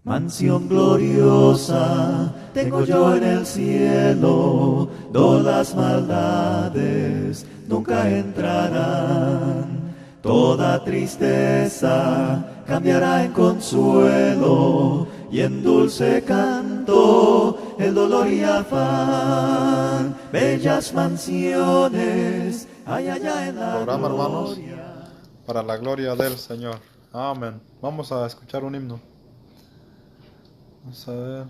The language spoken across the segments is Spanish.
Mansión gloriosa tengo yo en el cielo, donde las maldades nunca entrarán. Toda tristeza cambiará en consuelo y en dulce canto el dolor y afán. Bellas mansiones hay allá en la Programa, hermanos, gloria. para la gloria del Señor. Amén. Vamos a escuchar un himno. Vamos a ver.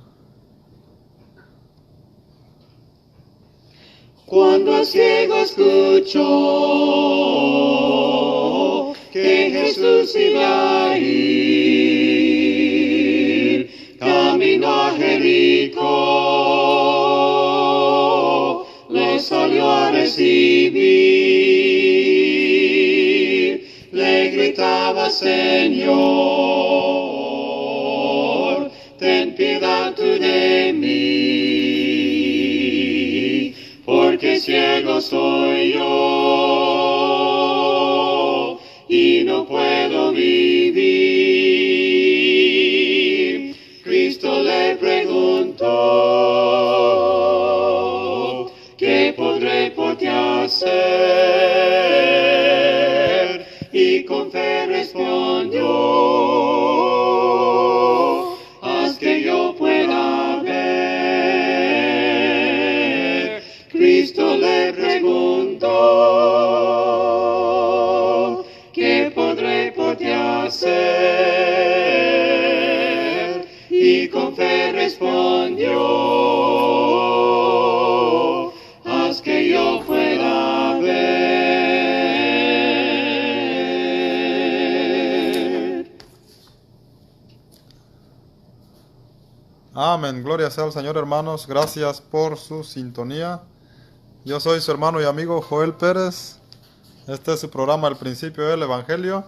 Cuando el ciego escuchó que Jesús iba a ir, camino a Jericó, le salió a recibir, le gritaba: Señor, ten piedad tú de mí, porque ciego soy yo y no puedo vivir. Cristo le preguntó: ¿qué podré por ti hacer? Y con fe respondió: haz que yo pueda ver. Cristo le preguntó: ¿qué podré por ti hacer? Y con fe respondió: haz que yo pueda ver. Amén. Gloria sea al Señor, hermanos. Gracias por su sintonía. Yo soy su hermano y amigo Joel Pérez. Este es su programa El Principio del Evangelio,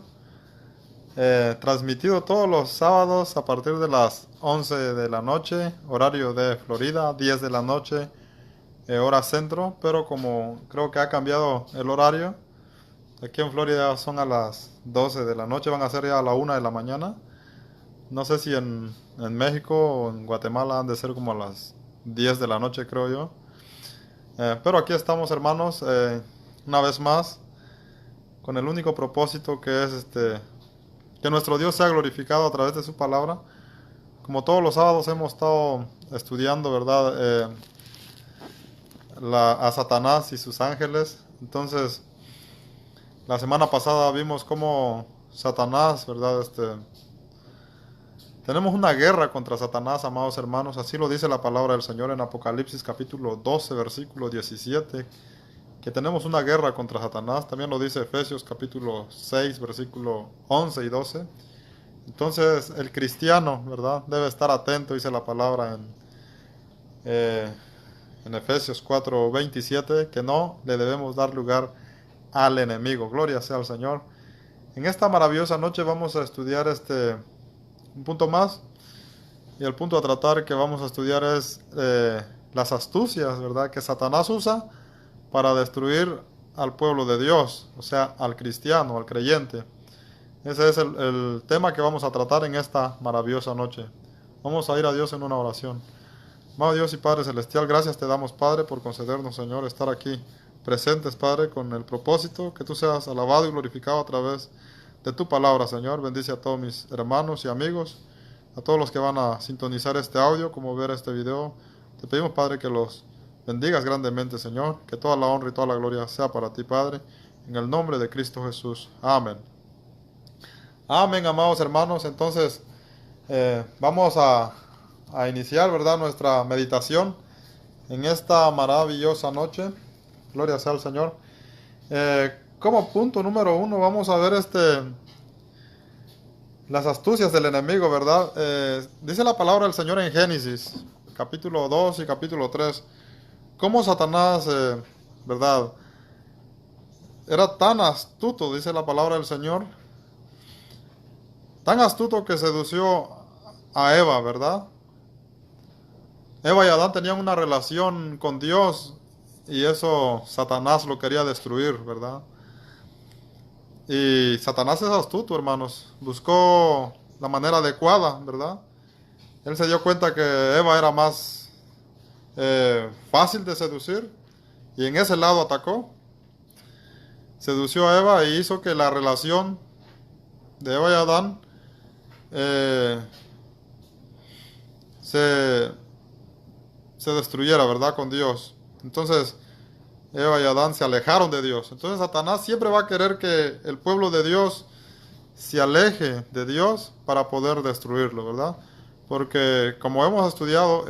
transmitido todos los sábados a partir de las 11 de la noche, horario de Florida, 10 de la noche, hora centro, pero como creo que ha cambiado el horario, aquí en Florida son a las 12 de la noche, van a ser ya a la 1 de la mañana. No sé si en México o en Guatemala han de ser como a las 10 de la noche, creo yo. Pero aquí estamos, hermanos, una vez más, con el único propósito que es que nuestro Dios sea glorificado a través de su palabra. Como todos los sábados hemos estado estudiando, ¿verdad? A Satanás y sus ángeles. Entonces, la semana pasada vimos cómo Satanás, ¿verdad? Tenemos una guerra contra Satanás, amados hermanos. Así lo dice la palabra del Señor en Apocalipsis capítulo 12, versículo 17. Que tenemos una guerra contra Satanás. También lo dice Efesios capítulo 6, versículo 11 y 12. Entonces el cristiano, ¿verdad?, debe estar atento, dice la palabra en Efesios 4, 27, que no le debemos dar lugar al enemigo. Gloria sea al Señor. En esta maravillosa noche vamos a estudiar un punto más, y el punto a tratar que vamos a estudiar es las astucias, ¿verdad?, que Satanás usa para destruir al pueblo de Dios, o sea, al cristiano, al creyente. Ese es el tema que vamos a tratar en esta maravillosa noche. Vamos a ir a Dios en una oración. Amado Dios y Padre Celestial, gracias te damos, Padre, por concedernos, Señor, estar aquí presentes, Padre, con el propósito que tú seas alabado y glorificado a través de tu palabra, Señor. Bendice a todos mis hermanos y amigos, a todos los que van a sintonizar este audio, como ver este video. Te pedimos, Padre, que los bendigas grandemente, Señor, que toda la honra y toda la gloria sea para ti, Padre, en el nombre de Cristo Jesús. Amén. Amén, amados hermanos. Entonces, vamos a iniciar, ¿verdad?, nuestra meditación en esta maravillosa noche. Gloria sea al Señor. Como punto número 1, vamos a ver las astucias del enemigo, ¿verdad? Dice la palabra del Señor en Génesis, capítulo 2 y capítulo 3, cómo Satanás, ¿verdad?, era tan astuto, dice la palabra del Señor, tan astuto que sedució a Eva, ¿verdad? Eva y Adán tenían una relación con Dios y eso Satanás lo quería destruir, ¿verdad? Y Satanás es astuto, hermanos. Buscó la manera adecuada, ¿verdad?, Él se dio cuenta que Eva era más fácil de seducir y en ese lado atacó. Sedució a Eva e hizo que la relación de Eva y Adán se destruyera, ¿verdad? Con Dios. Entonces, Eva y Adán se alejaron de Dios. Entonces, Satanás siempre va a querer que el pueblo de Dios se aleje de Dios para poder destruirlo, ¿verdad? Porque, como hemos estudiado,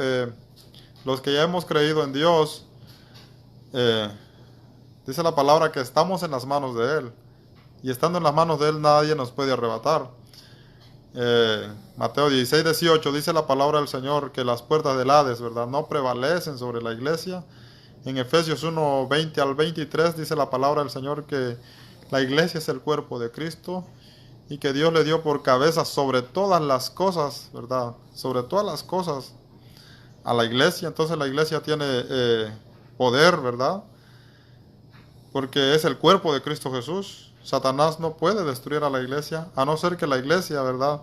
los que ya hemos creído en Dios, dice la palabra que estamos en las manos de Él. Y estando en las manos de Él, nadie nos puede arrebatar. Mateo 16, 18 dice la palabra del Señor que las puertas del Hades, ¿verdad?, no prevalecen sobre la iglesia. En Efesios 1, 20 al 23 dice la palabra del Señor que la iglesia es el cuerpo de Cristo y que Dios le dio por cabeza sobre todas las cosas, ¿verdad?, sobre todas las cosas a la iglesia. Entonces la iglesia tiene poder, ¿verdad?, porque es el cuerpo de Cristo Jesús. Satanás no puede destruir a la iglesia, a no ser que la iglesia, ¿verdad?,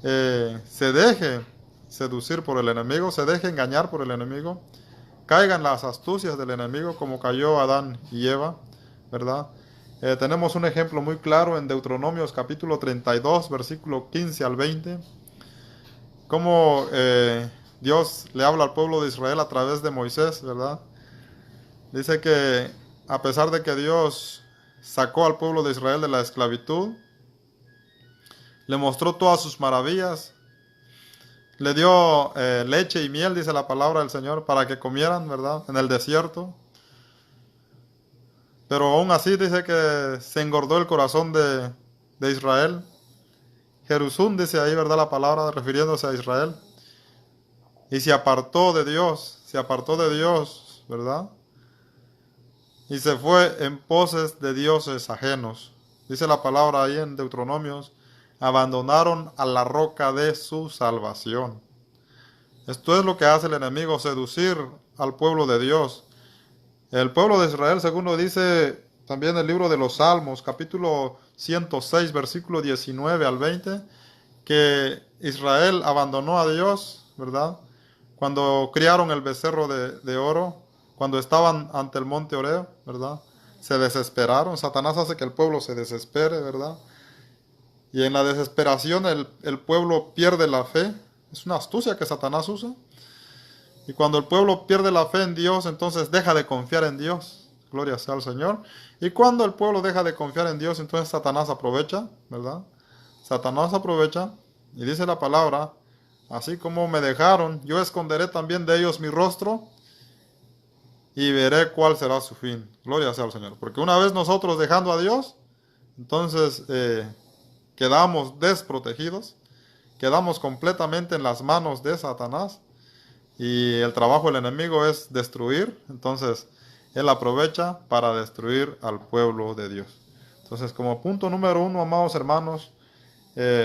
se deje seducir por el enemigo, se deje engañar por el enemigo, caigan las astucias del enemigo como cayó Adán y Eva, ¿verdad? Tenemos un ejemplo muy claro en Deuteronomios capítulo 32, versículo 15 al 20, cómo Dios le habla al pueblo de Israel a través de Moisés, ¿verdad? Dice que a pesar de que Dios sacó al pueblo de Israel de la esclavitud, le mostró todas sus maravillas, le dio leche y miel, dice la palabra del Señor, para que comieran, ¿verdad?, en el desierto. Pero aún así dice que se engordó el corazón de Israel. Jerusún dice ahí, ¿verdad?, la palabra refiriéndose a Israel. Y se apartó de Dios, ¿verdad? Y se fue en poses de dioses ajenos. Dice la palabra ahí en Deuteronomios, abandonaron a la roca de su salvación. Esto es lo que hace el enemigo, seducir al pueblo de Dios. El pueblo de Israel, según lo dice también el libro de los Salmos, capítulo 106, versículo 19 al 20, que Israel abandonó a Dios, ¿verdad?, cuando criaron el becerro de oro, cuando estaban ante el monte Oreo, ¿verdad?, se desesperaron. Satanás hace que el pueblo se desespere, ¿verdad? Y en la desesperación el pueblo pierde la fe. Es una astucia que Satanás usa. Y cuando el pueblo pierde la fe en Dios, entonces deja de confiar en Dios. Gloria sea al Señor. Y cuando el pueblo deja de confiar en Dios, entonces Satanás aprovecha, ¿verdad? Satanás aprovecha y dice la palabra, así como me dejaron, yo esconderé también de ellos mi rostro y veré cuál será su fin. Gloria sea al Señor. Porque una vez nosotros dejando a Dios, entonces quedamos desprotegidos, quedamos completamente en las manos de Satanás y el trabajo del enemigo es destruir. Entonces él aprovecha para destruir al pueblo de Dios. Entonces, como punto número 1, amados hermanos,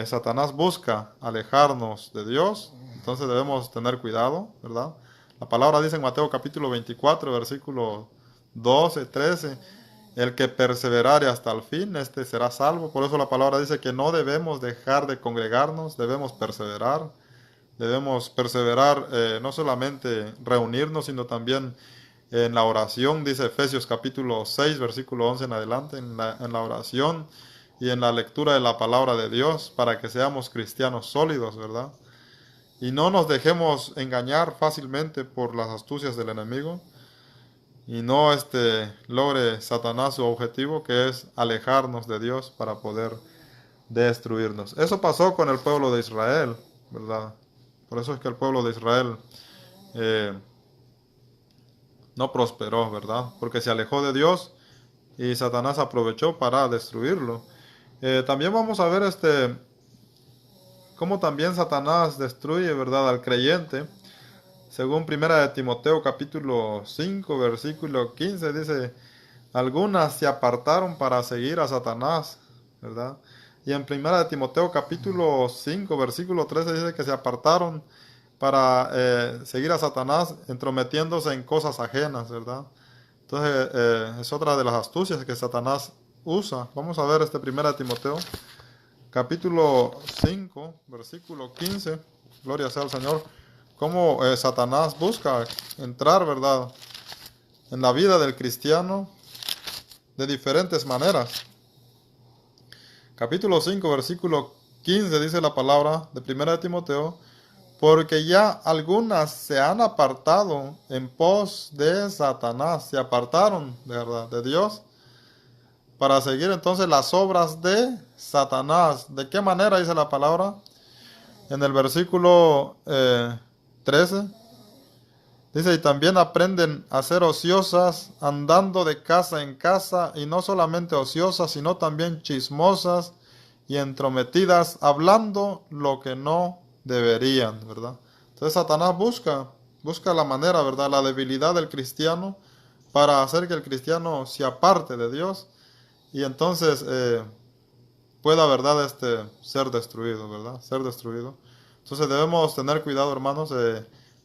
Satanás busca alejarnos de Dios. Entonces debemos tener cuidado, ¿verdad? La palabra dice en Mateo capítulo 24, versículo 12, 13, el que perseverare hasta el fin, este será salvo. Por eso la palabra dice que no debemos dejar de congregarnos, debemos perseverar. Debemos perseverar, no solamente reunirnos, sino también en la oración, dice Efesios capítulo 6, versículo 11 en adelante, en la oración y en la lectura de la palabra de Dios, para que seamos cristianos sólidos, ¿verdad? Y no nos dejemos engañar fácilmente por las astucias del enemigo, y no logre Satanás su objetivo, que es alejarnos de Dios para poder destruirnos. Eso pasó con el pueblo de Israel, ¿verdad? Por eso es que el pueblo de Israel no prosperó, ¿verdad? Porque se alejó de Dios y Satanás aprovechó para destruirlo. También vamos a ver cómo también Satanás destruye, ¿verdad?, al creyente. Según 1 de Timoteo capítulo 5, versículo 15, dice, algunas se apartaron para seguir a Satanás, ¿verdad? Y en 1 de Timoteo capítulo 5, versículo 13 dice que se apartaron para seguir a Satanás, entrometiéndose en cosas ajenas, ¿verdad? Entonces es otra de las astucias que Satanás usa. Vamos a ver 1 de Timoteo capítulo 5, versículo 15. gloria sea al Señor, cómo Satanás busca entrar, ¿verdad?, en la vida del cristiano de diferentes maneras. Capítulo 5, versículo 15 dice la palabra de 1 de Timoteo: porque ya algunas se han apartado en pos de Satanás, se apartaron, ¿verdad?, de Dios, para seguir entonces las obras de Satanás. ¿De qué manera dice la palabra? En el versículo 13 dice: y también aprenden a ser ociosas, andando de casa en casa, y no solamente ociosas, sino también chismosas y entrometidas, hablando lo que no deberían, ¿verdad? Entonces Satanás busca la manera, ¿verdad?, la debilidad del cristiano, para hacer que el cristiano se aparte de Dios y entonces pueda, ¿verdad?, ser destruido, ¿verdad? Ser destruido. Entonces debemos tener cuidado, hermanos.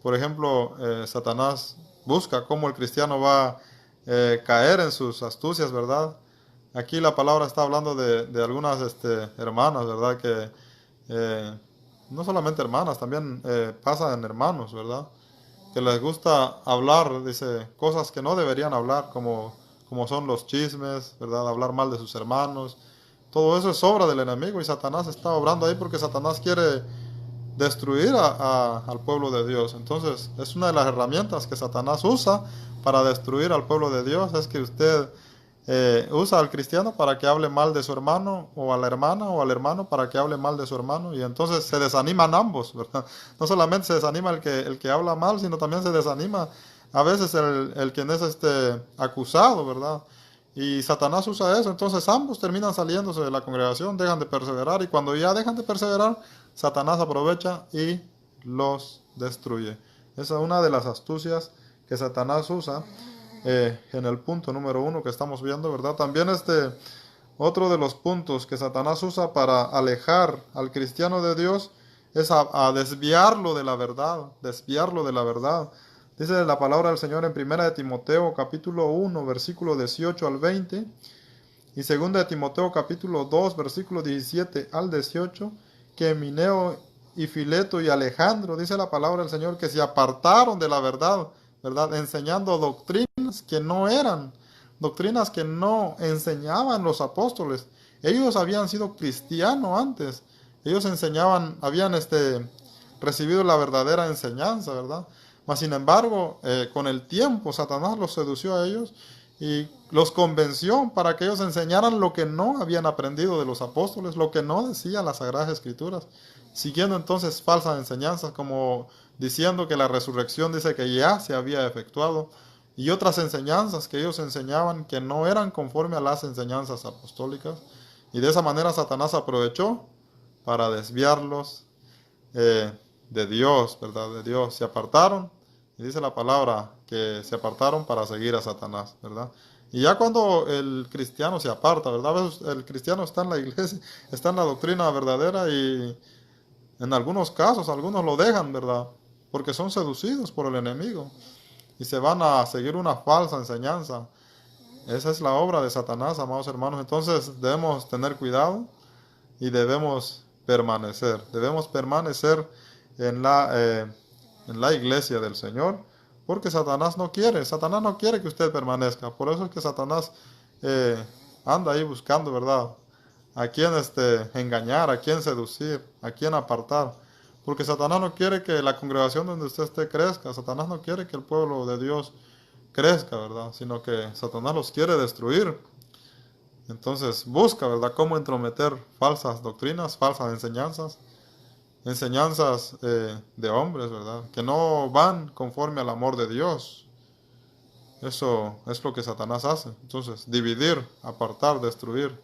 Por ejemplo, Satanás busca cómo el cristiano va a caer en sus astucias, ¿verdad? Aquí la palabra está hablando de algunas hermanas, ¿verdad? Que no solamente hermanas, también pasa en hermanos, ¿verdad? Que les gusta hablar, dice, cosas que no deberían hablar, como son los chismes, ¿verdad? Hablar mal de sus hermanos. Todo eso es obra del enemigo y Satanás está obrando ahí porque Satanás quiere destruir al pueblo de Dios. Entonces, es una de las herramientas que Satanás usa para destruir al pueblo de Dios, es que usted usa al cristiano para que hable mal de su hermano, o a la hermana o al hermano para que hable mal de su hermano, y entonces se desaniman ambos, ¿verdad? No solamente se desanima el que habla mal, sino también se desanima a veces el quien es acusado, ¿verdad? Y Satanás usa eso, entonces ambos terminan saliéndose de la congregación, dejan de perseverar, y cuando ya dejan de perseverar, Satanás aprovecha y los destruye. Esa es una de las astucias que Satanás usa en el punto número 1 que estamos viendo, ¿verdad? También otro de los puntos que Satanás usa para alejar al cristiano de Dios es a desviarlo de la verdad, desviarlo de la verdad. Dice la palabra del Señor en 1 de Timoteo capítulo 1, versículo 18 al 20, y 2 de Timoteo capítulo 2, versículo 17 al 18, que Emineo y Fileto y Alejandro, dice la palabra del Señor, que se apartaron de la verdad, ¿verdad?, enseñando doctrinas que no eran, doctrinas que no enseñaban los apóstoles. Ellos habían sido cristianos antes, ellos enseñaban, habían recibido la verdadera enseñanza, ¿verdad? Mas sin embargo, con el tiempo Satanás los sedució a ellos y los convenció para que ellos enseñaran lo que no habían aprendido de los apóstoles, lo que no decían las Sagradas Escrituras, siguiendo entonces falsas enseñanzas, como diciendo que la resurrección dice que ya se había efectuado, y otras enseñanzas que ellos enseñaban que no eran conforme a las enseñanzas apostólicas. Y de esa manera Satanás aprovechó para desviarlos de Dios, ¿verdad? De Dios. Se apartaron, y dice la palabra que se apartaron para seguir a Satanás, ¿verdad? Y ya cuando el cristiano se aparta, ¿verdad? A veces el cristiano está en la iglesia, está en la doctrina verdadera, y en algunos casos algunos lo dejan, ¿verdad? Porque son seducidos por el enemigo y se van a seguir una falsa enseñanza. Esa es la obra de Satanás, amados hermanos. Entonces debemos tener cuidado y debemos permanecer. Debemos permanecer en la iglesia del Señor, porque Satanás no quiere que usted permanezca. Por eso es que Satanás anda ahí buscando, ¿verdad?, a quién engañar, a quién seducir, a quién apartar. Porque Satanás no quiere que la congregación donde usted esté crezca. Satanás no quiere que el pueblo de Dios crezca, ¿verdad?, sino que Satanás los quiere destruir. Entonces busca, ¿verdad?, cómo entrometer falsas doctrinas, falsas enseñanzas de hombres, ¿verdad?, que no van conforme al amor de Dios. Eso es lo que Satanás hace. Entonces, dividir, apartar, destruir.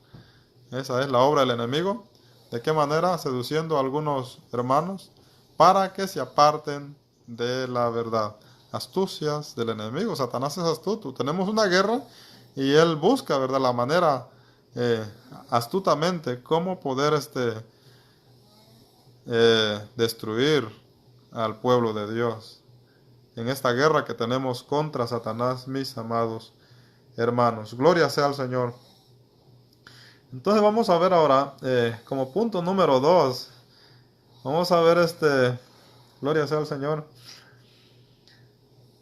Esa es la obra del enemigo. ¿De qué manera? Seduciendo a algunos hermanos para que se aparten de la verdad. Astucias del enemigo. Satanás es astuto. Tenemos una guerra y él busca, ¿verdad?, la manera astutamente cómo poder destruir al pueblo de Dios en esta guerra que tenemos contra Satanás, mis amados hermanos. Gloria sea al Señor. Entonces vamos a ver ahora, como punto número 2, vamos a ver Gloria sea al Señor.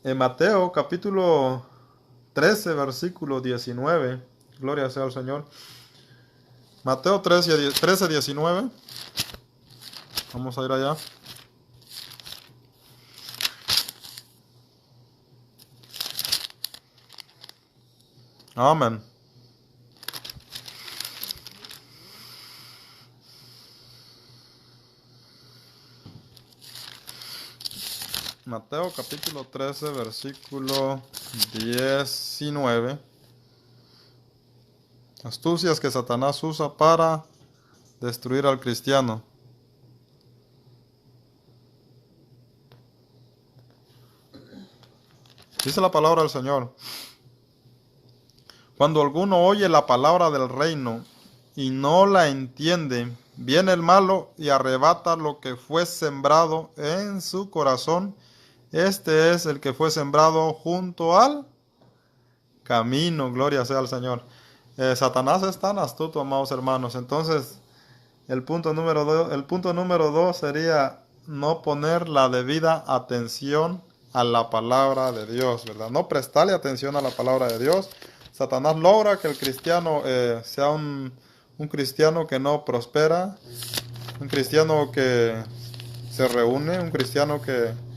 En Mateo capítulo 13, versículo 19. Gloria sea al Señor. Mateo 13, 19. Vamos a ir allá. Amén. Mateo capítulo 13, versículo 19. Astucias que Satanás usa para destruir al cristiano. Dice la palabra del Señor: cuando alguno oye la palabra del reino y no la entiende, viene el malo y arrebata lo que fue sembrado en su corazón. Este es el que fue sembrado junto al camino. Gloria sea al Señor. Satanás es tan astuto, amados hermanos. Entonces, el punto número dos sería no poner la debida atención a la palabra de Dios, ¿verdad? No prestarle atención a la palabra de Dios. Satanás logra que el cristiano sea un cristiano que no prospera, un cristiano que se reúne, un cristiano que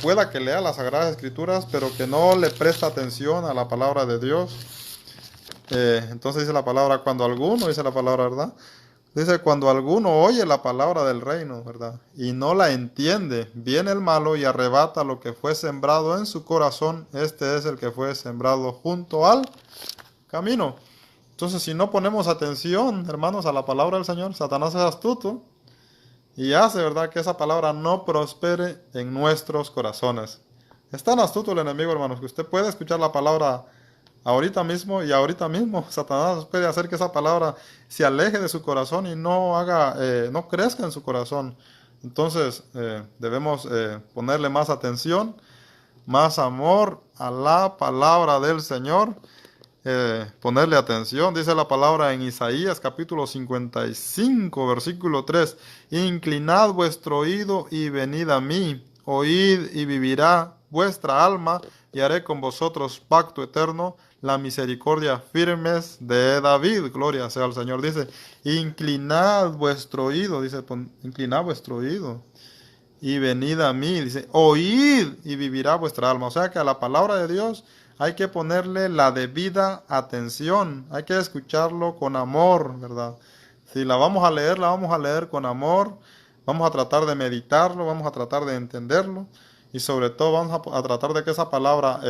pueda que lea las Sagradas Escrituras, pero que no le presta atención a la palabra de Dios. Entonces dice la palabra, ¿verdad? Dice, cuando alguno oye la palabra del reino, ¿verdad? Y no la entiende, viene el malo y arrebata lo que fue sembrado en su corazón. Este es el que fue sembrado junto al camino. Entonces, si no ponemos atención, hermanos, a la palabra del Señor, Satanás es astuto y hace, ¿verdad?, que esa palabra no prospere en nuestros corazones. Es tan astuto el enemigo, hermanos, que usted puede escuchar la palabra ahorita mismo Satanás puede hacer que esa palabra se aleje de su corazón y no crezca en su corazón. Entonces, debemos ponerle más atención, más amor a la palabra del Señor. Ponerle atención, dice la palabra en Isaías capítulo 55, versículo 3: inclinad vuestro oído y venid a mí, oíd y vivirá vuestra alma, y haré con vosotros pacto eterno, la misericordia firmes de David. Gloria sea al Señor. Dice, inclinad vuestro oído, inclinad vuestro oído y venid a mí, dice, oíd y vivirá vuestra alma. O sea que a la palabra de Dios hay que ponerle la debida atención, hay que escucharlo con amor, ¿verdad? Si la vamos a leer con amor, vamos a tratar de meditarlo, vamos a tratar de entenderlo y sobre todo vamos a tratar de que esa palabra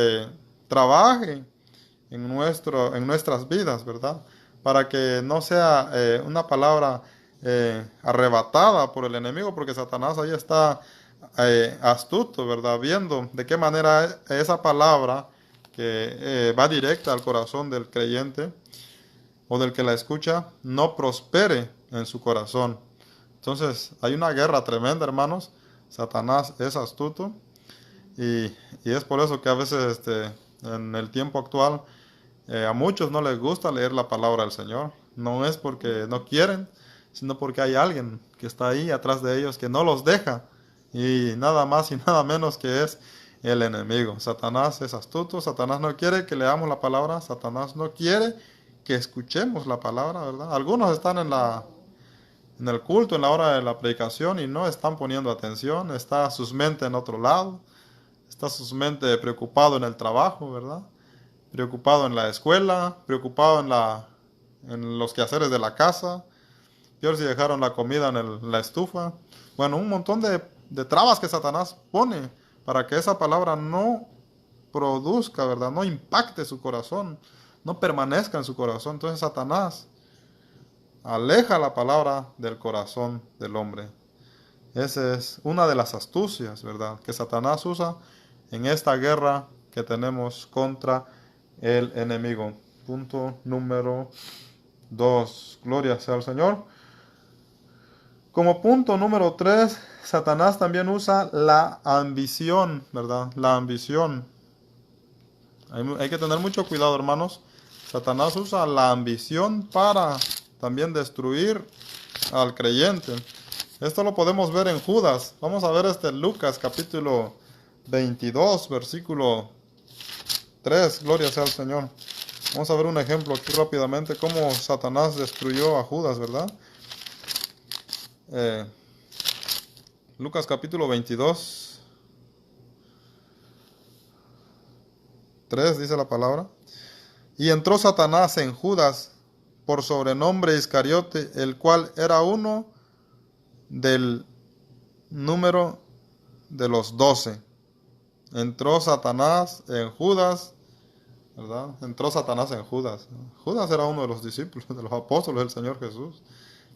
trabaje en nuestras vidas, ¿verdad? Para que no sea una palabra arrebatada por el enemigo, porque Satanás ahí está astuto, ¿verdad? Viendo de qué manera esa palabra que va directa al corazón del creyente o del que la escucha, no prospere en su corazón. Entonces, hay una guerra tremenda, hermanos. Satanás es astuto y es por eso que a veces en el tiempo actual a muchos no les gusta leer la palabra del Señor. No es porque no quieren, sino porque hay alguien que está ahí atrás de ellos que no los deja, y nada más y nada menos que es el enemigo. Satanás es astuto, Satanás no quiere que leamos la palabra, Satanás no quiere que escuchemos la palabra, ¿verdad? Algunos están en el culto, en la hora de la predicación, y no están poniendo atención, está sus mentes en otro lado, está sus mentes preocupado en el trabajo, ¿verdad? Preocupado en la escuela, preocupado en los quehaceres de la casa, peor si dejaron la comida en la estufa. Bueno, un montón de trabas que Satanás pone para que esa palabra no produzca, ¿verdad? No impacte su corazón, no permanezca en su corazón. Entonces Satanás aleja la palabra del corazón del hombre. Esa es una de las astucias, ¿verdad?, que Satanás usa en esta guerra que tenemos contra el enemigo. Punto número 2. Gloria sea al Señor. Como punto número 3, Satanás también usa la ambición, ¿verdad? La ambición. Hay que tener mucho cuidado, hermanos. Satanás usa la ambición para también destruir al creyente. Esto lo podemos ver en Judas. Vamos a ver Lucas capítulo 22, versículo 3. Gloria sea al Señor. Vamos a ver un ejemplo aquí rápidamente, cómo Satanás destruyó a Judas, ¿verdad? Lucas capítulo 22, 3 dice la palabra. Y entró Satanás en Judas, por sobrenombre Iscariote, el cual era uno del número de los 12. Entró Satanás en Judas, ¿verdad? Entró Satanás en Judas. Judas era uno de los discípulos, de los apóstoles del Señor Jesús,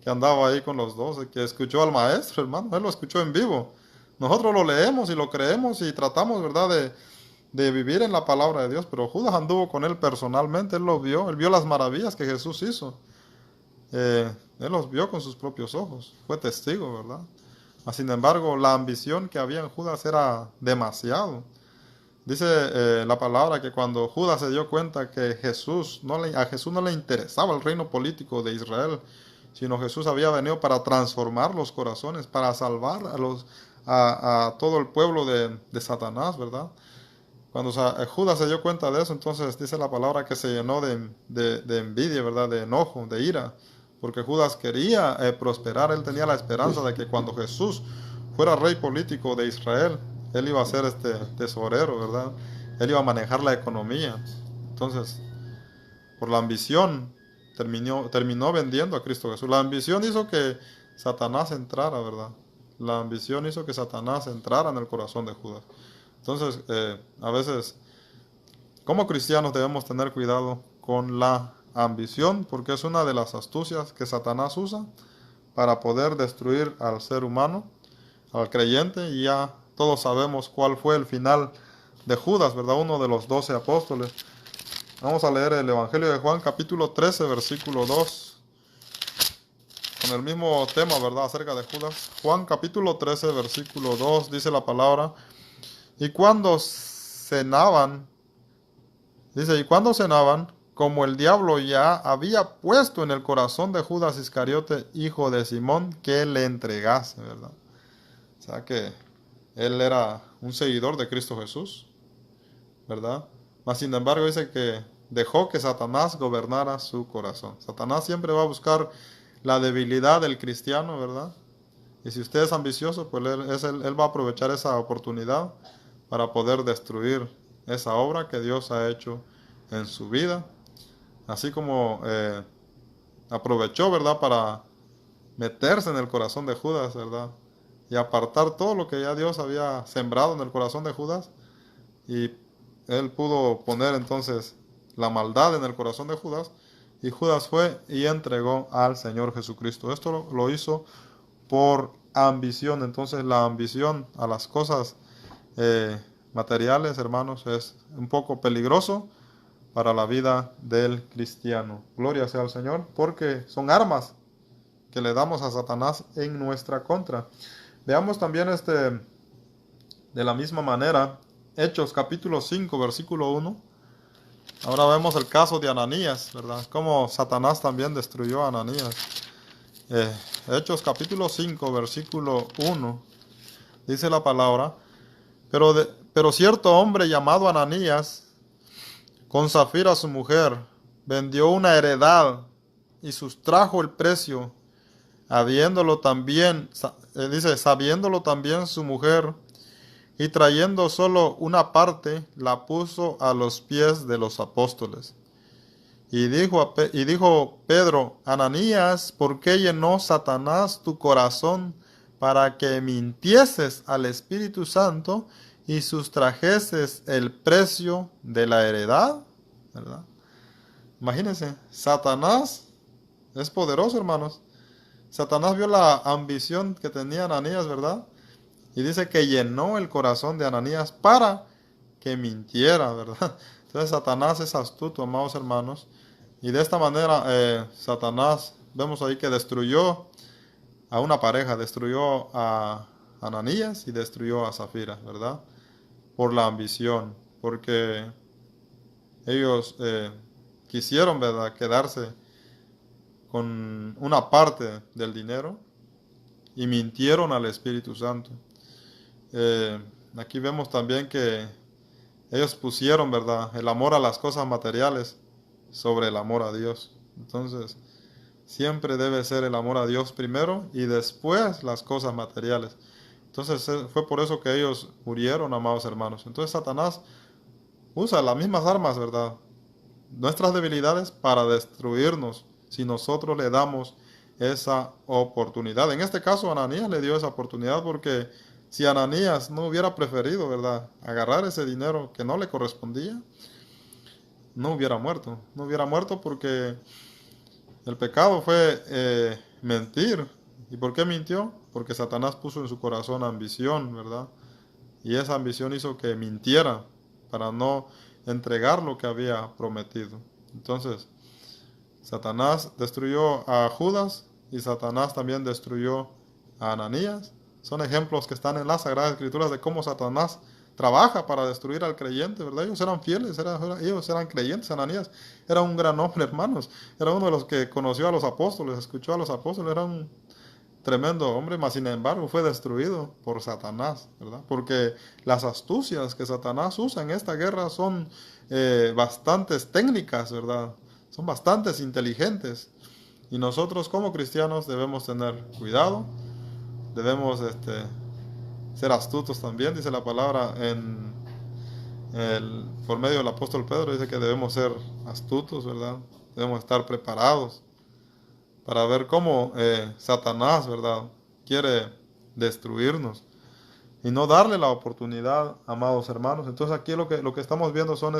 que andaba ahí con los 12, que escuchó al maestro, hermano. Él lo escuchó en vivo. Nosotros lo leemos y lo creemos y tratamos, ¿verdad?, de vivir en la palabra de Dios, pero Judas anduvo con él personalmente. Él lo vio, él vio las maravillas que Jesús hizo. Él los vio con sus propios ojos, fue testigo, ¿verdad? Sin embargo, la ambición que había en Judas era demasiado. Dice la palabra que cuando Judas se dio cuenta que a Jesús no le interesaba el reino político de Israel, sino Jesús había venido para transformar los corazones, para salvar a todo el pueblo de Satanás, ¿verdad? Cuando Judas se dio cuenta de eso, entonces dice la palabra que se llenó de envidia, ¿verdad? De enojo, de ira, porque Judas quería prosperar. Él tenía la esperanza de que cuando Jesús fuera rey político de Israel, él iba a ser tesorero, ¿verdad? Él iba a manejar la economía. Entonces, por la ambición, terminó vendiendo a Cristo Jesús. La ambición hizo que Satanás entrara, ¿verdad? La ambición hizo que Satanás entrara en el corazón de Judas. Entonces, a veces, como cristianos debemos tener cuidado con la ambición, porque es una de las astucias que Satanás usa para poder destruir al ser humano, al creyente. Y ya todos sabemos cuál fue el final de Judas, ¿verdad? Uno de los 12 apóstoles. Vamos a leer el Evangelio de Juan, capítulo 13, versículo 2, con el mismo tema, ¿verdad?, acerca de Judas. Juan, capítulo 13, versículo 2, dice la palabra: y cuando cenaban, como el diablo ya había puesto en el corazón de Judas Iscariote, hijo de Simón, que le entregase, ¿verdad? O sea que él era un seguidor de Cristo Jesús, ¿verdad? Mas sin embargo dice que dejó que Satanás gobernara su corazón. Satanás siempre va a buscar la debilidad del cristiano, ¿verdad? Y si usted es ambicioso, pues él va a aprovechar esa oportunidad para poder destruir esa obra que Dios ha hecho en su vida. Así como aprovechó, ¿verdad?, para meterse en el corazón de Judas, ¿verdad?, y apartar todo lo que ya Dios había sembrado en el corazón de Judas. Y él pudo poner entonces la maldad en el corazón de Judas, y Judas fue y entregó al Señor Jesucristo. Esto lo hizo por ambición. Entonces la ambición a las cosas materiales, hermanos, es un poco peligroso para la vida del cristiano. Gloria sea al Señor, porque son armas que le damos a Satanás en nuestra contra. Veamos también de la misma manera Hechos capítulo 5, versículo 1. Ahora vemos el caso de Ananías, ¿verdad? Cómo Satanás también destruyó a Ananías. Hechos capítulo 5, versículo 1. Dice la palabra: pero cierto hombre llamado Ananías, con Zafira su mujer, vendió una heredad y sustrajo el precio, sabiéndolo también su mujer, y trayendo solo una parte, la puso a los pies de los apóstoles. Y dijo Pedro: Ananías, ¿por qué llenó Satanás tu corazón para que mintieses al Espíritu Santo y sustrajeses el precio de la heredad? ¿Verdad? Imagínense, Satanás es poderoso, hermanos. Satanás vio la ambición que tenía Ananías, ¿verdad? Y dice que llenó el corazón de Ananías para que mintiera, ¿verdad? Entonces Satanás es astuto, amados hermanos. Y de esta manera Satanás, vemos ahí que destruyó a una pareja, destruyó a Ananías y destruyó a Zafira, ¿verdad? Por la ambición, porque ellos quisieron, ¿verdad?, quedarse con una parte del dinero, y mintieron al Espíritu Santo. Aquí vemos también que ellos pusieron, ¿verdad?, el amor a las cosas materiales sobre el amor a Dios. Entonces, siempre debe ser el amor a Dios primero y después las cosas materiales. Entonces, fue por eso que ellos murieron, amados hermanos. Entonces, Satanás usa las mismas armas, ¿verdad?, nuestras debilidades para destruirnos si nosotros le damos esa oportunidad. En este caso, Ananías le dio esa oportunidad porque si Ananías no hubiera preferido, ¿verdad?, agarrar ese dinero que no le correspondía, no hubiera muerto. No hubiera muerto porque el pecado fue mentir. ¿Y por qué mintió? Porque Satanás puso en su corazón ambición, ¿verdad? Y esa ambición hizo que mintiera para no entregar lo que había prometido. Entonces, Satanás destruyó a Judas y Satanás también destruyó a Ananías. Son ejemplos que están en las Sagradas Escrituras de cómo Satanás trabaja para destruir al creyente, ¿verdad? Ellos eran fieles, ellos eran creyentes. Ananías era un gran hombre, hermanos. Era uno de los que conoció a los apóstoles, escuchó a los apóstoles, era un tremendo hombre, mas sin embargo fue destruido por Satanás, ¿verdad? Porque las astucias que Satanás usa en esta guerra son bastantes técnicas, ¿verdad? Son bastantes inteligentes. Y nosotros como cristianos debemos tener cuidado, debemos ser astutos también, dice la palabra por medio del apóstol Pedro, dice que debemos ser astutos, ¿verdad? Debemos estar preparados para ver cómo Satanás, ¿verdad?, quiere destruirnos y no darle la oportunidad, amados hermanos. Entonces aquí lo que estamos viendo son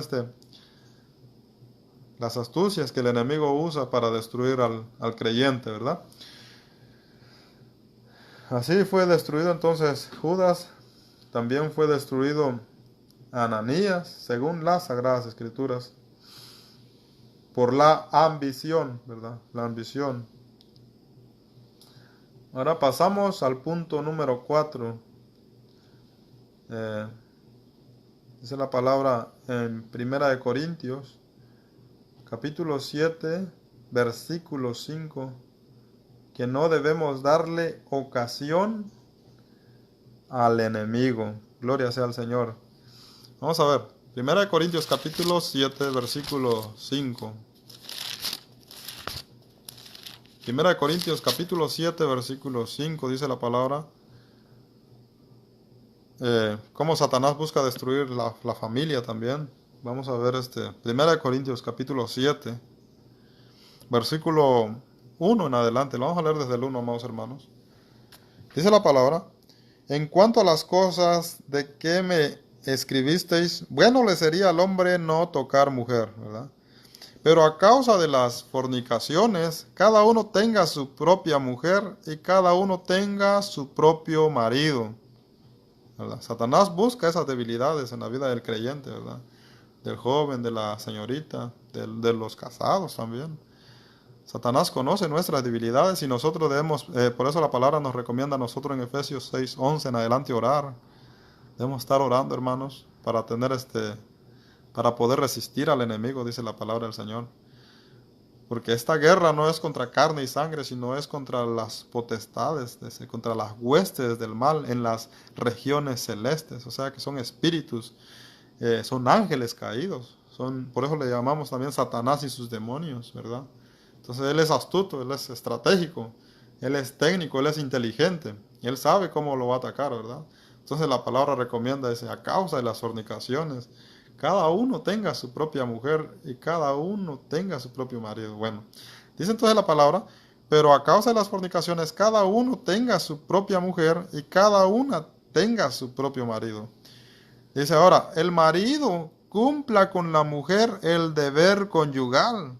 las astucias que el enemigo usa para destruir al creyente, ¿verdad? Así fue destruido entonces Judas, también fue destruido Ananías, según las Sagradas Escrituras, por la ambición, ¿verdad? La ambición. Ahora pasamos al punto número 4. Dice la palabra en 1 Corintios, capítulo 7, versículo 5, que no debemos darle ocasión al enemigo. Gloria sea al Señor. Vamos a ver, 1 Corintios capítulo 7, versículo 5. 1 Corintios capítulo 7, versículo 5, dice la palabra, cómo Satanás busca destruir la familia también. Vamos a ver 1 Corintios capítulo 7, versículo 1 en adelante. Lo vamos a leer desde el 1, amados hermanos. Dice la palabra: en cuanto a las cosas de que me escribisteis, bueno le sería al hombre no tocar mujer, ¿verdad? Pero a causa de las fornicaciones, cada uno tenga su propia mujer y cada uno tenga su propio marido, ¿verdad? Satanás busca esas debilidades en la vida del creyente, ¿verdad? Del joven, de la señorita, de los casados también. Satanás conoce nuestras debilidades y nosotros debemos, por eso la palabra nos recomienda a nosotros en Efesios 6:11 en adelante orar. Debemos estar orando, hermanos, para tener para poder resistir al enemigo, dice la palabra del Señor. Porque esta guerra no es contra carne y sangre, sino es contra las potestades, contra las huestes del mal en las regiones celestes. O sea que son espíritus, son ángeles caídos. Por eso le llamamos también Satanás y sus demonios, ¿verdad? Entonces él es astuto, él es estratégico, él es técnico, él es inteligente. Y él sabe cómo lo va a atacar, ¿verdad? Entonces la palabra recomienda a causa de las fornicaciones, cada uno tenga su propia mujer y cada uno tenga su propio marido. Bueno, dice entonces la palabra, pero a causa de las fornicaciones, cada uno tenga su propia mujer y cada una tenga su propio marido. Dice ahora, el marido cumpla con la mujer el deber conyugal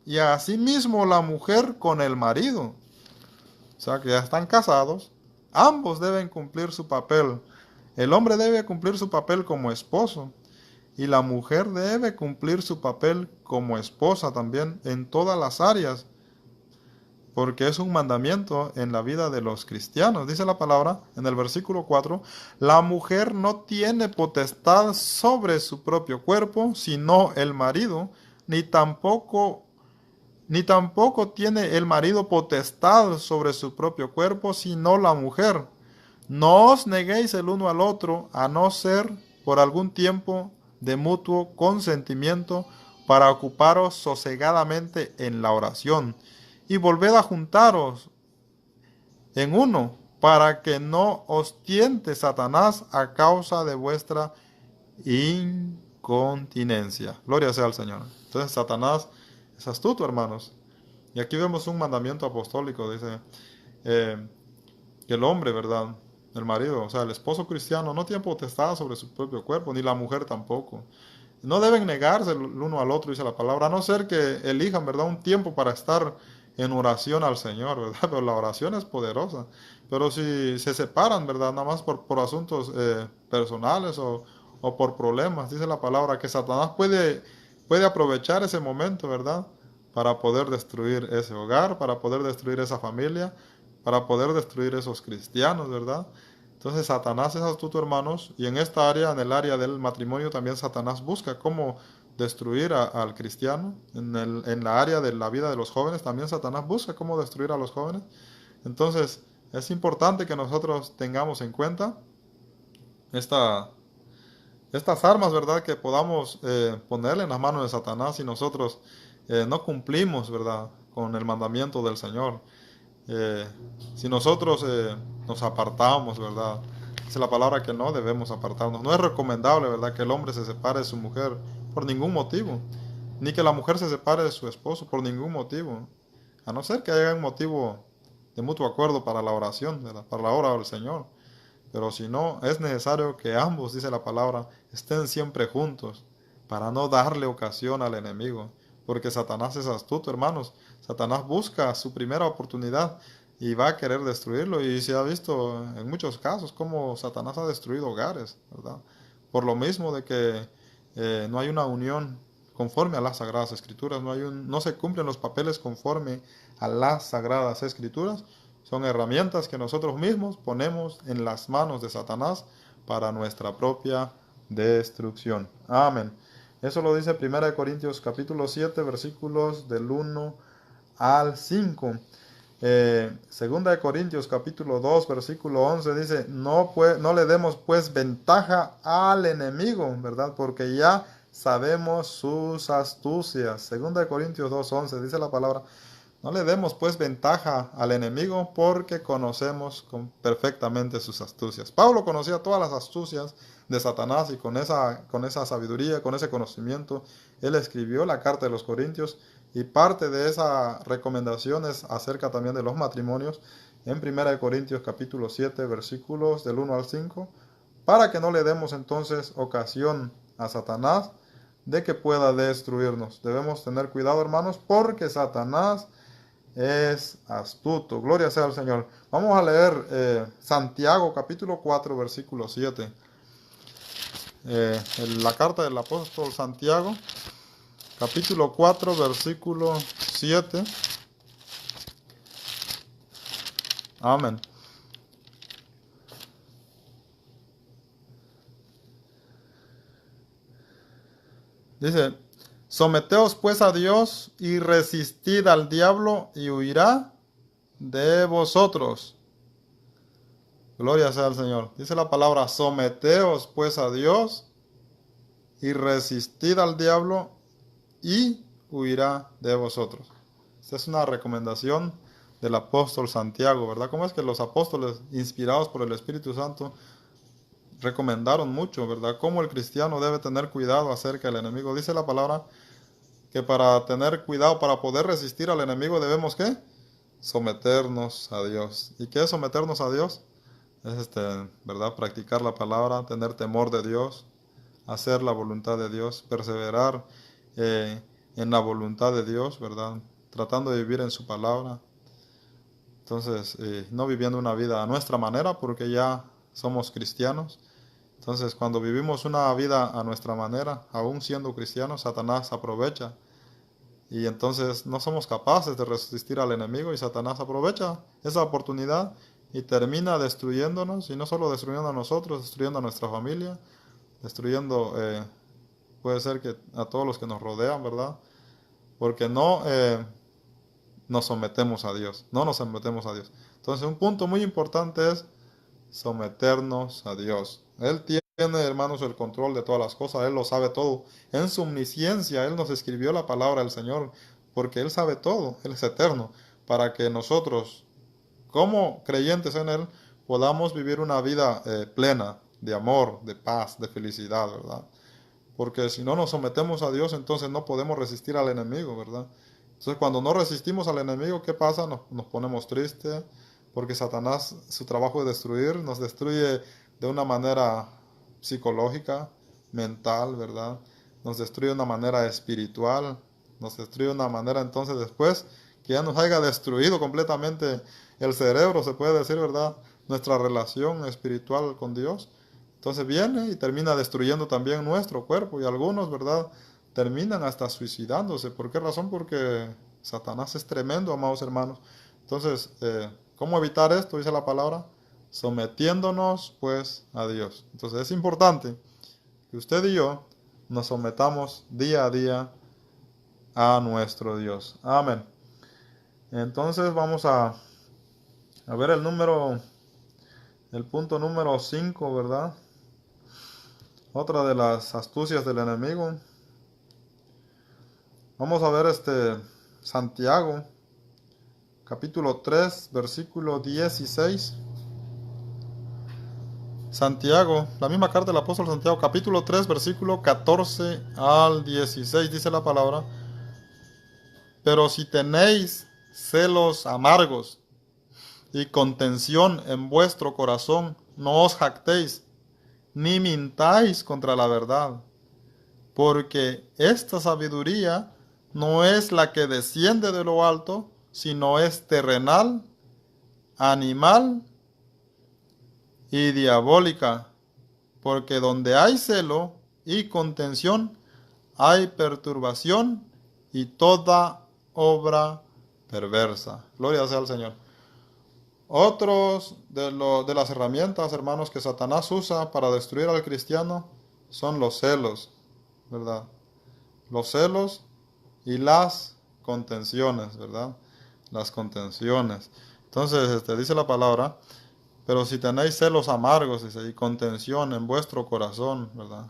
y asimismo la mujer con el marido. O sea que ya están casados, ambos deben cumplir su papel. El hombre debe cumplir su papel como esposo. Y la mujer debe cumplir su papel como esposa también en todas las áreas, porque es un mandamiento en la vida de los cristianos. Dice la palabra en el versículo 4, la mujer no tiene potestad sobre su propio cuerpo, sino el marido, ni tampoco ni tampoco tiene el marido potestad sobre su propio cuerpo, sino la mujer. No os neguéis el uno al otro, a no ser por algún tiempo de mutuo consentimiento, para ocuparos sosegadamente en la oración, y volved a juntaros en uno, para que no os tiente Satanás a causa de vuestra incontinencia. Gloria sea al Señor. Entonces Satanás es astuto, hermanos. Y aquí vemos un mandamiento apostólico, dice que el hombre, ¿verdad? El marido, o sea, el esposo cristiano no tiene potestad sobre su propio cuerpo, ni la mujer tampoco. No deben negarse el uno al otro, dice la palabra, a no ser que elijan, ¿verdad?, un tiempo para estar en oración al Señor, ¿verdad? Pero la oración es poderosa. Pero si se separan, ¿verdad?, nada más por asuntos personales o por problemas, dice la palabra, que Satanás puede aprovechar ese momento, ¿verdad?, para poder destruir ese hogar, para poder destruir esa familia, para poder destruir esos cristianos, ¿verdad? Entonces Satanás es astuto, hermanos, y en esta área, en el área del matrimonio, también Satanás busca cómo destruir al cristiano. En la área de la vida de los jóvenes, también Satanás busca cómo destruir a los jóvenes. Entonces es importante que nosotros tengamos en cuenta estas armas, ¿verdad?, que podamos ponerle en las manos de Satanás si nosotros no cumplimos, ¿verdad?, con el mandamiento del Señor. Si nosotros nos apartamos, ¿verdad? Dice la palabra que no debemos apartarnos. No es recomendable, ¿verdad?, que el hombre se separe de su mujer por ningún motivo, ni que la mujer se separe de su esposo por ningún motivo, a no ser que haya un motivo de mutuo acuerdo para la oración, ¿verdad?, para la obra del Señor. Pero si no, es necesario que ambos, dice la palabra, estén siempre juntos para no darle ocasión al enemigo. Porque Satanás es astuto, hermanos. Satanás busca su primera oportunidad y va a querer destruirlo. Y se ha visto en muchos casos cómo Satanás ha destruido hogares, ¿verdad? Por lo mismo de que no hay una unión conforme a las Sagradas Escrituras. No se cumplen los papeles conforme a las Sagradas Escrituras. Son herramientas que nosotros mismos ponemos en las manos de Satanás para nuestra propia destrucción. Amén. Eso lo dice 1 Corintios capítulo 7, versículos del 1 al 5. 2 Corintios capítulo 2, versículo 11 dice, no le demos pues ventaja al enemigo, ¿verdad? Porque ya sabemos sus astucias. 2 Corintios 2, 11 dice la palabra, no le demos pues ventaja al enemigo porque conocemos perfectamente sus astucias. Pablo conocía todas las astucias de Satanás y con esa sabiduría, con ese conocimiento, él escribió la carta de los Corintios y parte de esa recomendación es acerca también de los matrimonios en 1 Corintios capítulo 7 versículos del 1 al 5 para que no le demos entonces ocasión a Satanás de que pueda destruirnos. Debemos tener cuidado, hermanos, porque Satanás es astuto. Gloria sea al Señor. Vamos a leer Santiago capítulo 4 versículo 7. La carta del apóstol Santiago capítulo 4 versículo 7. Amén. Dice, someteos pues a Dios y resistid al diablo y huirá de vosotros. Gloria sea al Señor. Dice la palabra, someteos pues a Dios y resistid al diablo y huirá de vosotros. Esta es una recomendación del apóstol Santiago, ¿verdad? ¿Cómo es que los apóstoles, inspirados por el Espíritu Santo, recomendaron mucho, ¿verdad? Cómo el cristiano debe tener cuidado acerca del enemigo. Dice la palabra que para tener cuidado, para poder resistir al enemigo, debemos, ¿qué? Someternos a Dios. ¿Y qué es someternos a Dios? Es, ¿verdad? Practicar la palabra, tener temor de Dios, hacer la voluntad de Dios, perseverar en la voluntad de Dios, ¿verdad? Tratando de vivir en su palabra. Entonces, no viviendo una vida a nuestra manera, porque ya somos cristianos. Entonces, cuando vivimos una vida a nuestra manera, aún siendo cristianos, Satanás aprovecha. Y entonces no somos capaces de resistir al enemigo y Satanás aprovecha esa oportunidad y termina destruyéndonos, y no solo destruyendo a nosotros, destruyendo a nuestra familia, destruyendo, puede ser que a todos los que nos rodean, ¿verdad? Porque no nos sometemos a Dios. No nos sometemos a Dios. Entonces, un punto muy importante es someternos a Dios. Él tiene, hermanos, el control de todas las cosas. Él lo sabe todo. En su omnisciencia, Él nos escribió la palabra del Señor, porque Él sabe todo. Él es eterno. Para que nosotros, como creyentes en Él, podamos vivir una vida plena de amor, de paz, de felicidad, ¿verdad? Porque si no nos sometemos a Dios, entonces no podemos resistir al enemigo, ¿verdad? Entonces, cuando no resistimos al enemigo, ¿qué pasa? Nos ponemos tristes, porque Satanás, su trabajo es destruir, nos destruye de una manera psicológica, mental, ¿verdad? Nos destruye de una manera espiritual, nos destruye de una manera, entonces, después que ya nos haya destruido completamente el cerebro, se puede decir, ¿verdad? Nuestra relación espiritual con Dios. Entonces viene y termina destruyendo también nuestro cuerpo, y algunos, ¿verdad?, terminan hasta suicidándose. ¿Por qué razón? Porque Satanás es tremendo, amados hermanos. Entonces, ¿cómo evitar esto? Dice la palabra, sometiéndonos pues a Dios. Entonces es importante que usted y yo nos sometamos día a día a nuestro Dios. Amén. Entonces vamos a ver el punto número 5, ¿verdad? Otra de las astucias del enemigo. Vamos a ver Santiago, capítulo 3, versículo 16. Santiago, la misma carta del apóstol Santiago, capítulo 3, versículo 14 al 16, dice la palabra: pero si tenéis celos amargos y contención en vuestro corazón, no os jactéis, ni mintáis contra la verdad, porque esta sabiduría no es la que desciende de lo alto, sino es terrenal, animal y diabólica, porque donde hay celo y contención, hay perturbación y toda obra perversa. Gloria sea al Señor. Otros de las herramientas, hermanos, que Satanás usa para destruir al cristiano son los celos, ¿verdad? Los celos y las contenciones, ¿verdad? Las contenciones. Entonces, dice la palabra, pero si tenéis celos amargos, dice, y contención en vuestro corazón, ¿verdad?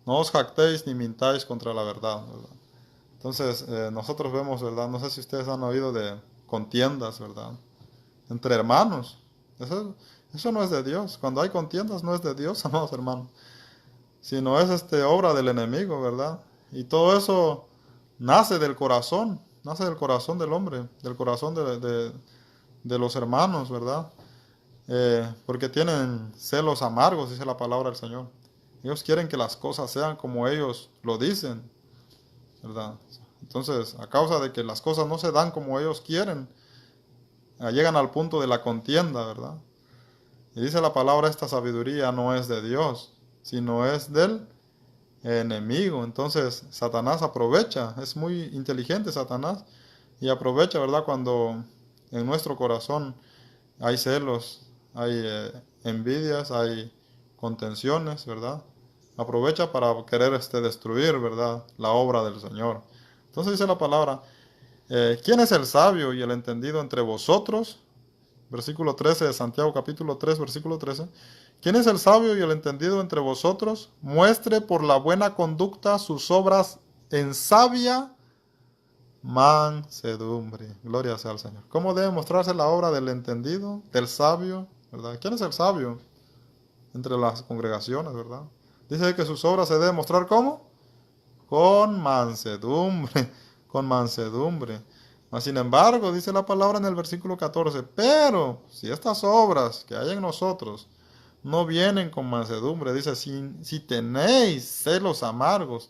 No os jactéis ni mintáis contra la verdad, ¿verdad? Entonces, nosotros vemos, ¿verdad? No sé si ustedes han oído de contiendas, ¿verdad?, entre hermanos. Eso no es de Dios. Cuando hay contiendas no es de Dios, amados hermanos, sino es obra del enemigo, ¿verdad? Y todo eso nace del corazón del hombre, del corazón de los hermanos, ¿verdad? Porque tienen celos amargos, dice la palabra del Señor. Ellos quieren que las cosas sean como ellos lo dicen, ¿verdad? Entonces, a causa de que las cosas no se dan como ellos quieren, llegan al punto de la contienda, ¿verdad? Y dice la palabra, esta sabiduría no es de Dios, sino es del enemigo. Entonces, Satanás aprovecha, es muy inteligente Satanás, y aprovecha, ¿verdad?, cuando en nuestro corazón hay celos, hay envidias, hay contenciones, ¿verdad? Aprovecha para querer destruir, ¿verdad?, la obra del Señor. Entonces dice la palabra, ¿quién es el sabio y el entendido entre vosotros? Versículo 13 de Santiago, capítulo 3, versículo 13. ¿Quién es el sabio y el entendido entre vosotros? Muestre por la buena conducta sus obras en sabia mansedumbre. Gloria sea al Señor. ¿Cómo debe mostrarse la obra del entendido, del sabio, ¿verdad? ¿Quién es el sabio entre las congregaciones, verdad? Dice que sus obras se deben mostrar ¿cómo? Con mansedumbre, con mansedumbre. Mas, sin embargo, dice la palabra en el versículo 14, pero si estas obras que hay en nosotros no vienen con mansedumbre, dice, si tenéis celos amargos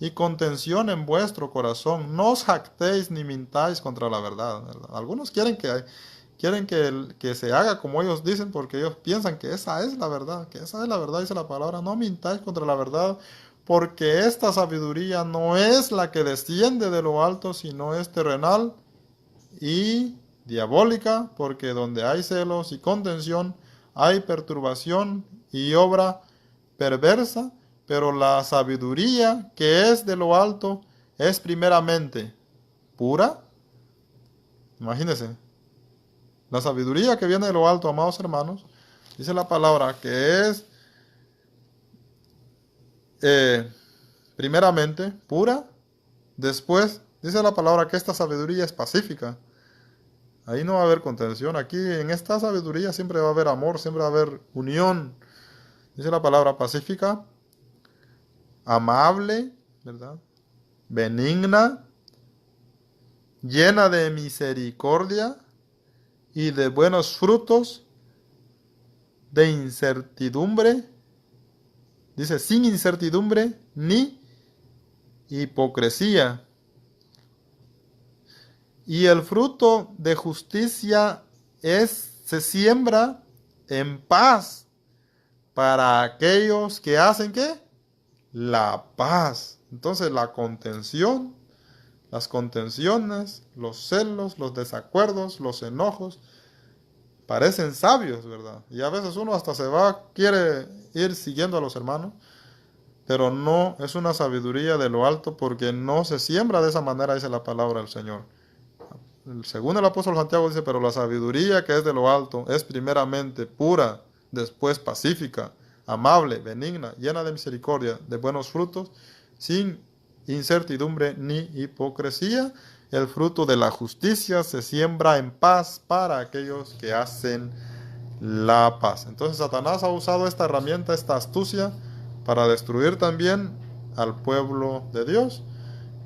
y contención en vuestro corazón, no os jactéis ni mintáis contra la verdad, ¿verdad? Algunos quieren que se haga como ellos dicen, porque ellos piensan que esa es la verdad, dice la palabra, no mintáis contra la verdad, porque esta sabiduría no es la que desciende de lo alto, sino es terrenal y diabólica, porque donde hay celos y contención, hay perturbación y obra perversa, pero la sabiduría que es de lo alto es primeramente pura, Imagínense. La sabiduría que viene de lo alto, amados hermanos, dice la palabra que es primeramente pura, después dice la palabra que esta sabiduría es pacífica. Ahí no va a haber contención. Aquí en esta sabiduría siempre va a haber amor, siempre va a haber unión. Dice la palabra pacífica, amable, ¿verdad? Benigna, llena de misericordia y de buenos frutos, de incertidumbre. Dice, sin incertidumbre ni hipocresía. Y el fruto de justicia se siembra en paz para aquellos que hacen ¿qué? La paz. Entonces la contención, las contenciones, los celos, los desacuerdos, los enojos, parecen sabios, ¿verdad? Y a veces uno hasta quiere ir siguiendo a los hermanos, pero no es una sabiduría de lo alto porque no se siembra de esa manera, dice la palabra del Señor. Según el apóstol Santiago dice, pero la sabiduría que es de lo alto es primeramente pura, después pacífica, amable, benigna, llena de misericordia, de buenos frutos, sin incertidumbre ni hipocresía. El fruto de la justicia se siembra en paz para aquellos que hacen la paz. Entonces Satanás ha usado esta herramienta, esta astucia, para destruir también al pueblo de Dios.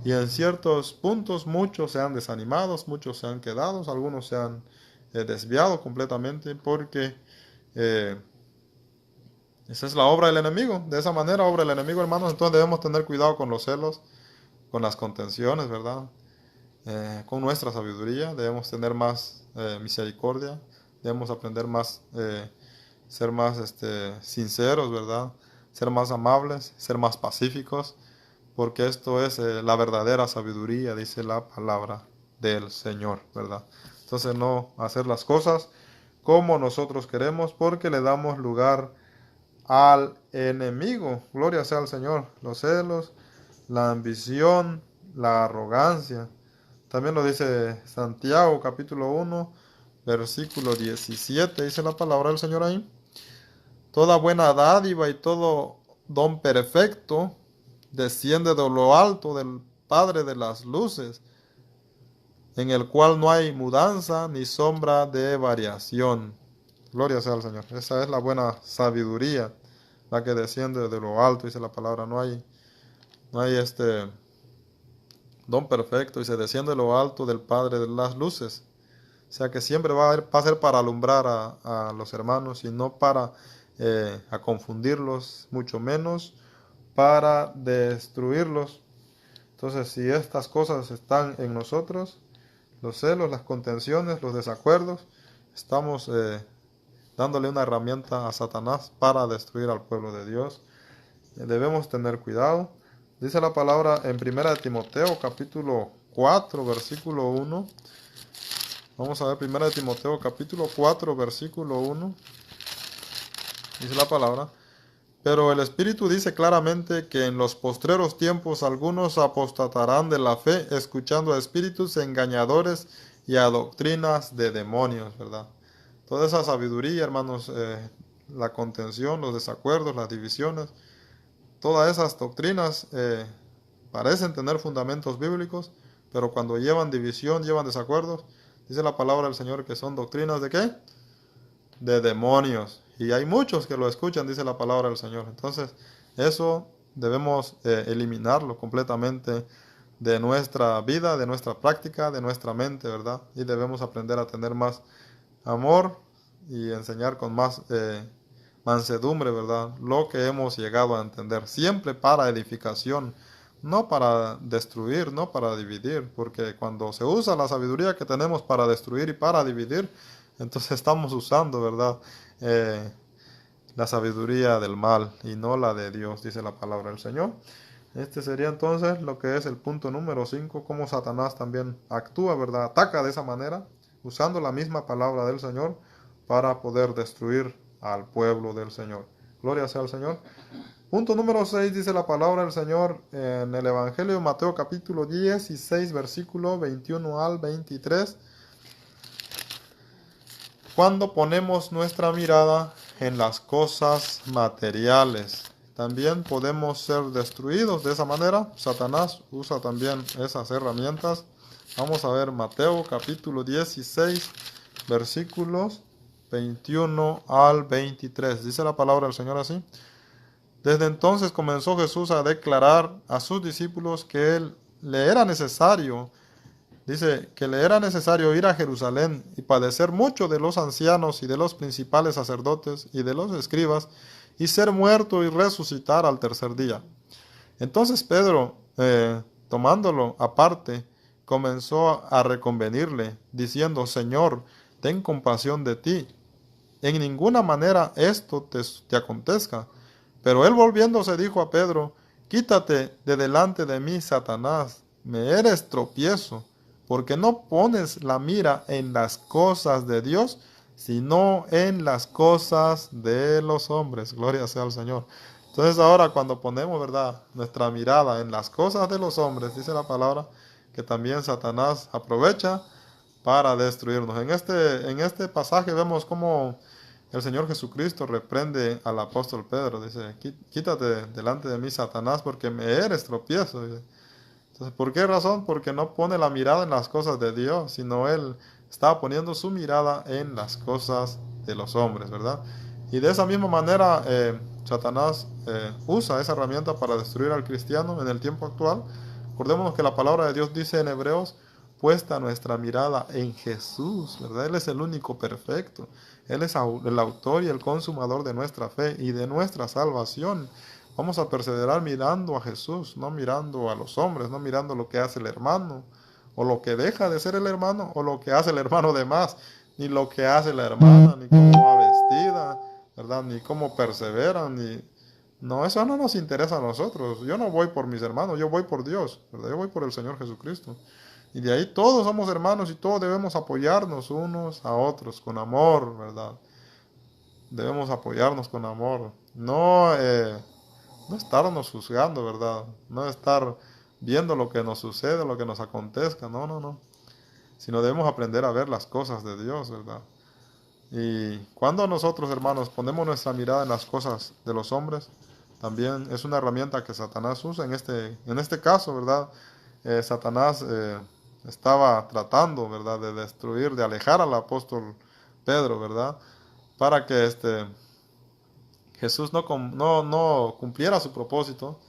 Y en ciertos puntos muchos se han desanimado, muchos se han quedado, algunos se han desviado completamente porque esa es la obra del enemigo. De esa manera obra el enemigo, hermanos. Entonces debemos tener cuidado con los celos, con las contenciones, ¿verdad? Con nuestra sabiduría debemos tener más misericordia, debemos aprender más, ser más sinceros, ¿verdad? Ser más amables, ser más pacíficos, porque esto es la verdadera sabiduría, dice la palabra del Señor, ¿verdad? Entonces no hacer las cosas como nosotros queremos, porque le damos lugar al enemigo. Gloria sea al Señor. Los celos, la ambición, la arrogancia. También lo dice Santiago capítulo 1, versículo 17. Dice la palabra del Señor ahí. Toda buena dádiva y todo don perfecto desciende de lo alto del Padre de las luces, en el cual no hay mudanza ni sombra de variación. Gloria sea al Señor. Esa es la buena sabiduría, la que desciende de lo alto, dice la palabra. No hay don perfecto y se desciende de lo alto del Padre de las luces. O sea que siempre va a ser para alumbrar a los hermanos y no para a confundirlos, mucho menos para destruirlos. Entonces, si estas cosas están en nosotros, los celos, las contenciones, los desacuerdos, estamos dándole una herramienta a Satanás para destruir al pueblo de Dios. Debemos tener cuidado. Dice la palabra en 1 Timoteo capítulo 4 versículo 1. Vamos a ver 1 Timoteo capítulo 4 versículo 1. Dice la palabra: pero el Espíritu dice claramente que en los postreros tiempos algunos apostatarán de la fe, escuchando a espíritus engañadores y a doctrinas de demonios, ¿verdad? Toda esa sabiduría, hermanos, la contención, los desacuerdos, las divisiones, todas esas doctrinas parecen tener fundamentos bíblicos, pero cuando llevan división, llevan desacuerdos, dice la palabra del Señor que son doctrinas ¿de qué? De demonios. Y hay muchos que lo escuchan, dice la palabra del Señor. Entonces, eso debemos eliminarlo completamente de nuestra vida, de nuestra práctica, de nuestra mente, ¿verdad? Y debemos aprender a tener más amor y enseñar con más mansedumbre, ¿verdad? Lo que hemos llegado a entender, siempre para edificación, no para destruir, no para dividir, porque cuando se usa la sabiduría que tenemos para destruir y para dividir, entonces estamos usando, ¿verdad? La sabiduría del mal y no la de Dios, dice la palabra del Señor. Este sería entonces lo que es el punto número 5, cómo Satanás también actúa, ¿verdad? Ataca de esa manera, usando la misma palabra del Señor para poder destruir al pueblo del Señor. Gloria sea al Señor. Punto número 6, dice la palabra del Señor en el Evangelio de Mateo capítulo 16, versículo 21 al 23. cuando ponemos nuestra mirada en las cosas materiales. También podemos ser destruidos de esa manera. Satanás usa también esas herramientas. Vamos a ver Mateo capítulo 16, versículos 21 al 23. Dice la palabra del Señor así. Desde entonces comenzó Jesús a declarar a sus discípulos que le era necesario ir a Jerusalén y padecer mucho de los ancianos y de los principales sacerdotes y de los escribas, y ser muerto y resucitar al tercer día. Entonces Pedro, tomándolo aparte, comenzó a reconvenirle, diciendo: Señor, ten compasión de ti. En ninguna manera esto te acontezca. Pero él, volviéndose, dijo a Pedro: Quítate de delante de mí, Satanás, me eres tropiezo, porque no pones la mira en las cosas de Dios, sino en las cosas de los hombres. Gloria sea al Señor. Entonces ahora, cuando ponemos, ¿verdad?, nuestra mirada en las cosas de los hombres, dice la palabra que también Satanás aprovecha para destruirnos. En este pasaje vemos cómo el Señor Jesucristo reprende al apóstol Pedro. Dice: Quítate delante de mí, Satanás, porque me eres tropiezo. Entonces, ¿por qué razón? Porque no pone la mirada en las cosas de Dios, sino él está poniendo su mirada en las cosas de los hombres, ¿verdad? Y de esa misma manera, Satanás usa esa herramienta para destruir al cristiano en el tiempo actual. Recordémonos que la palabra de Dios dice en Hebreos: puesta nuestra mirada en Jesús, ¿verdad? Él es el único perfecto. Él es el autor y el consumador de nuestra fe y de nuestra salvación. Vamos a perseverar mirando a Jesús, no mirando a los hombres, no mirando lo que hace el hermano, o lo que deja de ser el hermano, o lo que hace el hermano de más, ni lo que hace la hermana, ni cómo va vestida, ¿verdad? Ni cómo perseveran, ni... No, eso no nos interesa a nosotros. Yo no voy por mis hermanos, yo voy por Dios, ¿verdad? Yo voy por el Señor Jesucristo. Y de ahí todos somos hermanos y todos debemos apoyarnos unos a otros con amor, ¿verdad? Debemos apoyarnos con amor. No estarnos juzgando, ¿verdad? No estar viendo lo que nos sucede, lo que nos acontezca. No. Sino debemos aprender a ver las cosas de Dios, ¿verdad? Y cuando nosotros, hermanos, ponemos nuestra mirada en las cosas de los hombres, también es una herramienta que Satanás usa. En este caso, ¿verdad? Satanás estaba tratando, ¿verdad?, de destruir, de alejar al apóstol Pedro, ¿verdad?, para que Jesús no cumpliera su propósito.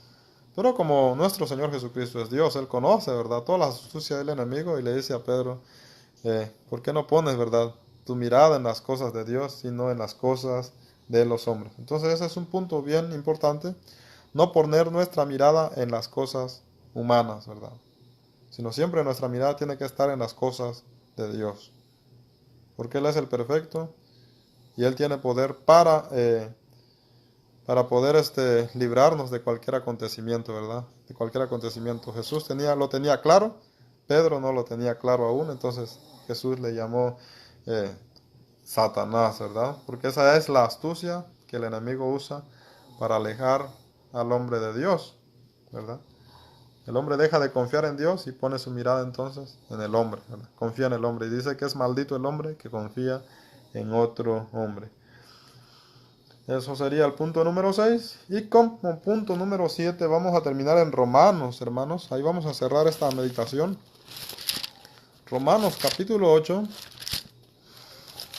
Pero como nuestro Señor Jesucristo es Dios, Él conoce, ¿verdad?, toda la astucia del enemigo, y le dice a Pedro: ¿por qué no pones, ¿verdad?, tu mirada en las cosas de Dios, sino en las cosas de los hombres? Entonces ese es un punto bien importante, no poner nuestra mirada en las cosas humanas, ¿verdad?, sino siempre nuestra mirada tiene que estar en las cosas de Dios, porque Él es el perfecto y Él tiene poder para poder librarnos de cualquier acontecimiento, ¿verdad? De cualquier acontecimiento. Jesús lo tenía claro, Pedro no lo tenía claro aún, entonces Jesús le llamó Satanás, ¿verdad? Porque esa es la astucia que el enemigo usa para alejar al hombre de Dios, ¿verdad? El hombre deja de confiar en Dios y pone su mirada entonces en el hombre, ¿verdad? Confía en el hombre y dice que es maldito el hombre que confía en otro hombre. Eso sería el punto número 6. Y como punto número 7 vamos a terminar en Romanos, hermanos. Ahí vamos a cerrar esta meditación. Romanos capítulo 8.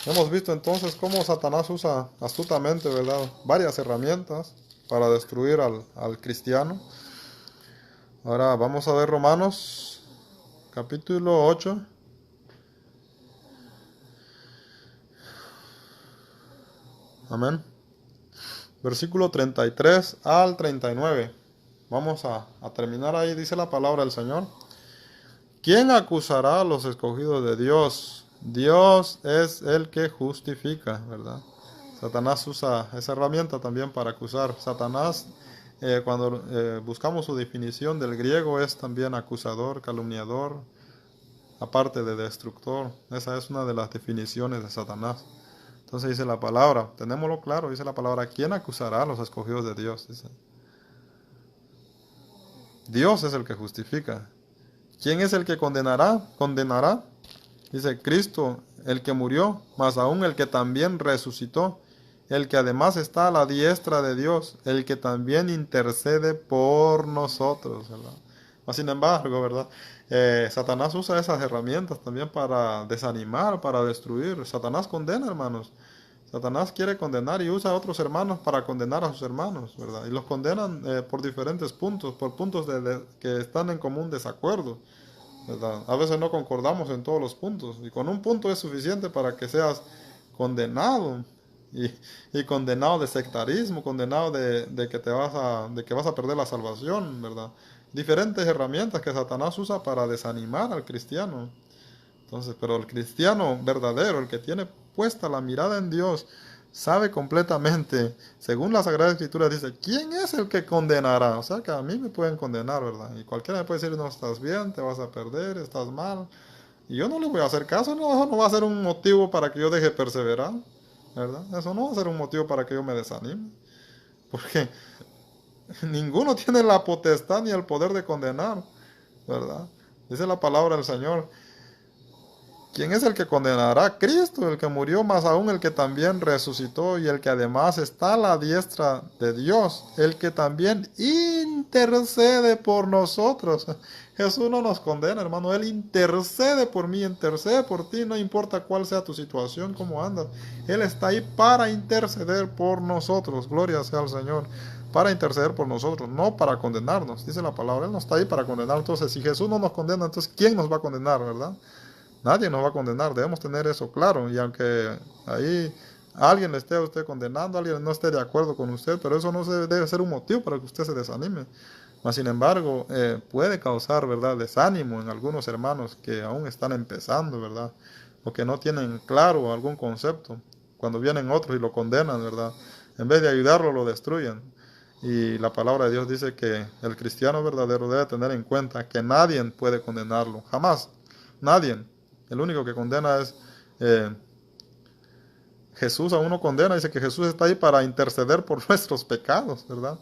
Hemos visto entonces cómo Satanás usa astutamente, ¿verdad?, varias herramientas para destruir al cristiano. Ahora vamos a ver Romanos capítulo 8. Amén. Versículo 33 al 39. Vamos a terminar ahí. Dice la palabra del Señor: ¿quién acusará a los escogidos de Dios? Dios es el que justifica, ¿verdad? Satanás usa esa herramienta también para acusar. Satanás, cuando buscamos su definición del griego, es también acusador, calumniador, aparte de destructor. Esa es una de las definiciones de Satanás. Entonces dice la palabra, tenémoslo claro, dice la palabra: ¿quién acusará a los escogidos de Dios? Dice, Dios es el que justifica. ¿Quién es el que condenará? Dice Cristo, el que murió, más aún el que también resucitó, el que además está a la diestra de Dios, el que también intercede por nosotros, ¿verdad? Mas, sin embargo, ¿verdad? Satanás usa esas herramientas también para desanimar, para destruir. Satanás condena, hermanos. Satanás quiere condenar y usa a otros hermanos para condenar a sus hermanos, ¿verdad? Y los condenan por diferentes puntos, por puntos que están en común desacuerdo, ¿verdad? A veces no concordamos en todos los puntos y con un punto es suficiente para que seas condenado y condenado de sectarismo, condenado de que vas a perder la salvación, ¿verdad? Diferentes herramientas que Satanás usa para desanimar al cristiano. Entonces, pero el cristiano verdadero, el que tiene puesta la mirada en Dios, sabe completamente, según la Sagrada Escritura dice, ¿quién es el que condenará? O sea que a mí me pueden condenar, ¿verdad? Y cualquiera me puede decir, no estás bien, te vas a perder, estás mal. Y yo no le voy a hacer caso, no, eso no va a ser un motivo para que yo deje perseverar, ¿verdad? Eso no va a ser un motivo para que yo me desanime. Porque ninguno tiene la potestad ni el poder de condenar, ¿verdad? Dice la palabra del Señor. ¿Quién es el que condenará? Cristo, el que murió, más aún el que también resucitó y el que además está a la diestra de Dios, el que también intercede por nosotros. Jesús no nos condena, hermano, Él intercede por mí, intercede por ti, no importa cuál sea tu situación, cómo andas. Él está ahí para interceder por nosotros, gloria sea al Señor, para interceder por nosotros, no para condenarnos, dice la palabra, Él no está ahí para condenar. Entonces, si Jesús no nos condena, entonces ¿quién nos va a condenar, verdad? Nadie nos va a condenar, debemos tener eso claro. Y aunque ahí alguien le esté a usted condenando, alguien no esté de acuerdo con usted, pero eso no debe ser un motivo para que usted se desanime. Mas, sin embargo, puede causar, ¿verdad?, desánimo en algunos hermanos que aún están empezando, ¿verdad?, o que no tienen claro algún concepto. Cuando vienen otros y lo condenan, ¿verdad?, en vez de ayudarlo, lo destruyen. Y la palabra de Dios dice que el cristiano verdadero debe tener en cuenta que nadie puede condenarlo, jamás, nadie. El único que condena es Jesús. A uno condena, dice que Jesús está ahí para interceder por nuestros pecados, ¿verdad?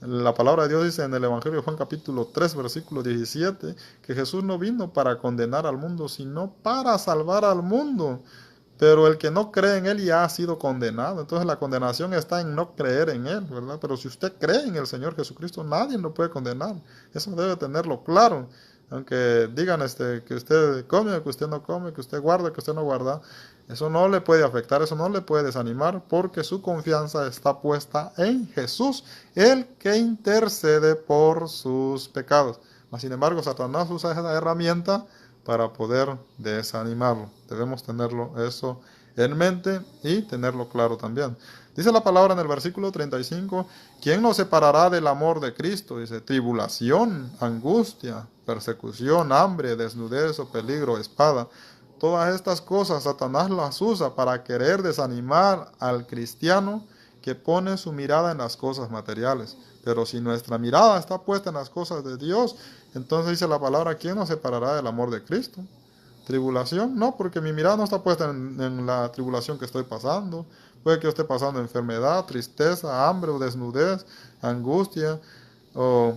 La palabra de Dios dice en el Evangelio de Juan capítulo 3, versículo 17, que Jesús no vino para condenar al mundo, sino para salvar al mundo. Pero el que no cree en Él ya ha sido condenado. Entonces la condenación está en no creer en Él, ¿verdad? Pero si usted cree en el Señor Jesucristo, nadie lo puede condenar. Eso debe tenerlo claro. Aunque digan que usted come, que usted no come, que usted guarda, que usted no guarda, eso no le puede afectar, eso no le puede desanimar, porque su confianza está puesta en Jesús, el que intercede por sus pecados. Mas, sin embargo, Satanás usa esa herramienta para poder desanimarlo. Debemos tenerlo eso en mente y tenerlo claro también. Dice la palabra en el versículo 35, ¿quién nos separará del amor de Cristo? Dice, tribulación, angustia, persecución, hambre, desnudez o peligro, espada. Todas estas cosas Satanás las usa para querer desanimar al cristiano que pone su mirada en las cosas materiales. Pero si nuestra mirada está puesta en las cosas de Dios, entonces dice la palabra, ¿quién nos separará del amor de Cristo? ¿Tribulación? No, porque mi mirada no está puesta en la tribulación que estoy pasando. Puede que yo esté pasando enfermedad, tristeza, hambre o desnudez, angustia o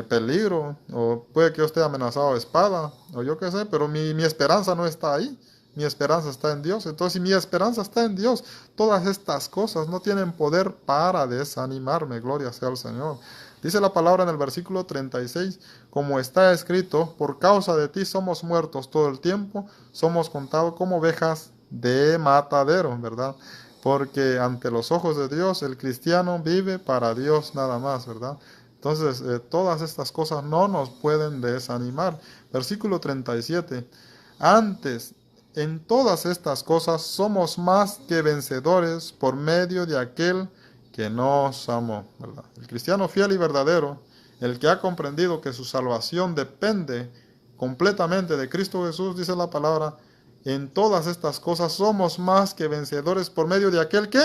peligro, o puede que yo esté amenazado de espada, o yo qué sé, pero mi esperanza no está ahí. Mi esperanza está en Dios. Entonces, si mi esperanza está en Dios, todas estas cosas no tienen poder para desanimarme. Gloria sea al Señor. Dice la palabra en el versículo 36, como está escrito, por causa de ti somos muertos todo el tiempo, somos contados como ovejas de matadero, ¿verdad? Porque ante los ojos de Dios, el cristiano vive para Dios nada más, ¿verdad? Entonces, todas estas cosas no nos pueden desanimar. Versículo 37, antes, en todas estas cosas somos más que vencedores por medio de aquel que nos amó, ¿verdad? El cristiano fiel y verdadero, el que ha comprendido que su salvación depende completamente de Cristo Jesús, dice la palabra, en todas estas cosas somos más que vencedores por medio de aquel que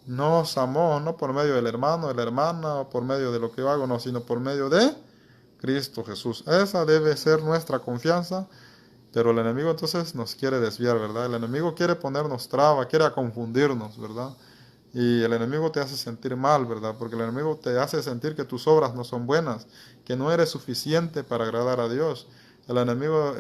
nos amó, no por medio del hermano, de la hermana, o por medio de lo que yo hago, no, sino por medio de Cristo Jesús. Esa debe ser nuestra confianza, pero el enemigo entonces nos quiere desviar, ¿verdad? El enemigo quiere ponernos traba, quiere confundirnos, ¿verdad? Y el enemigo te hace sentir mal, ¿verdad? Porque el enemigo te hace sentir que tus obras no son buenas, que no eres suficiente para agradar a Dios. El enemigo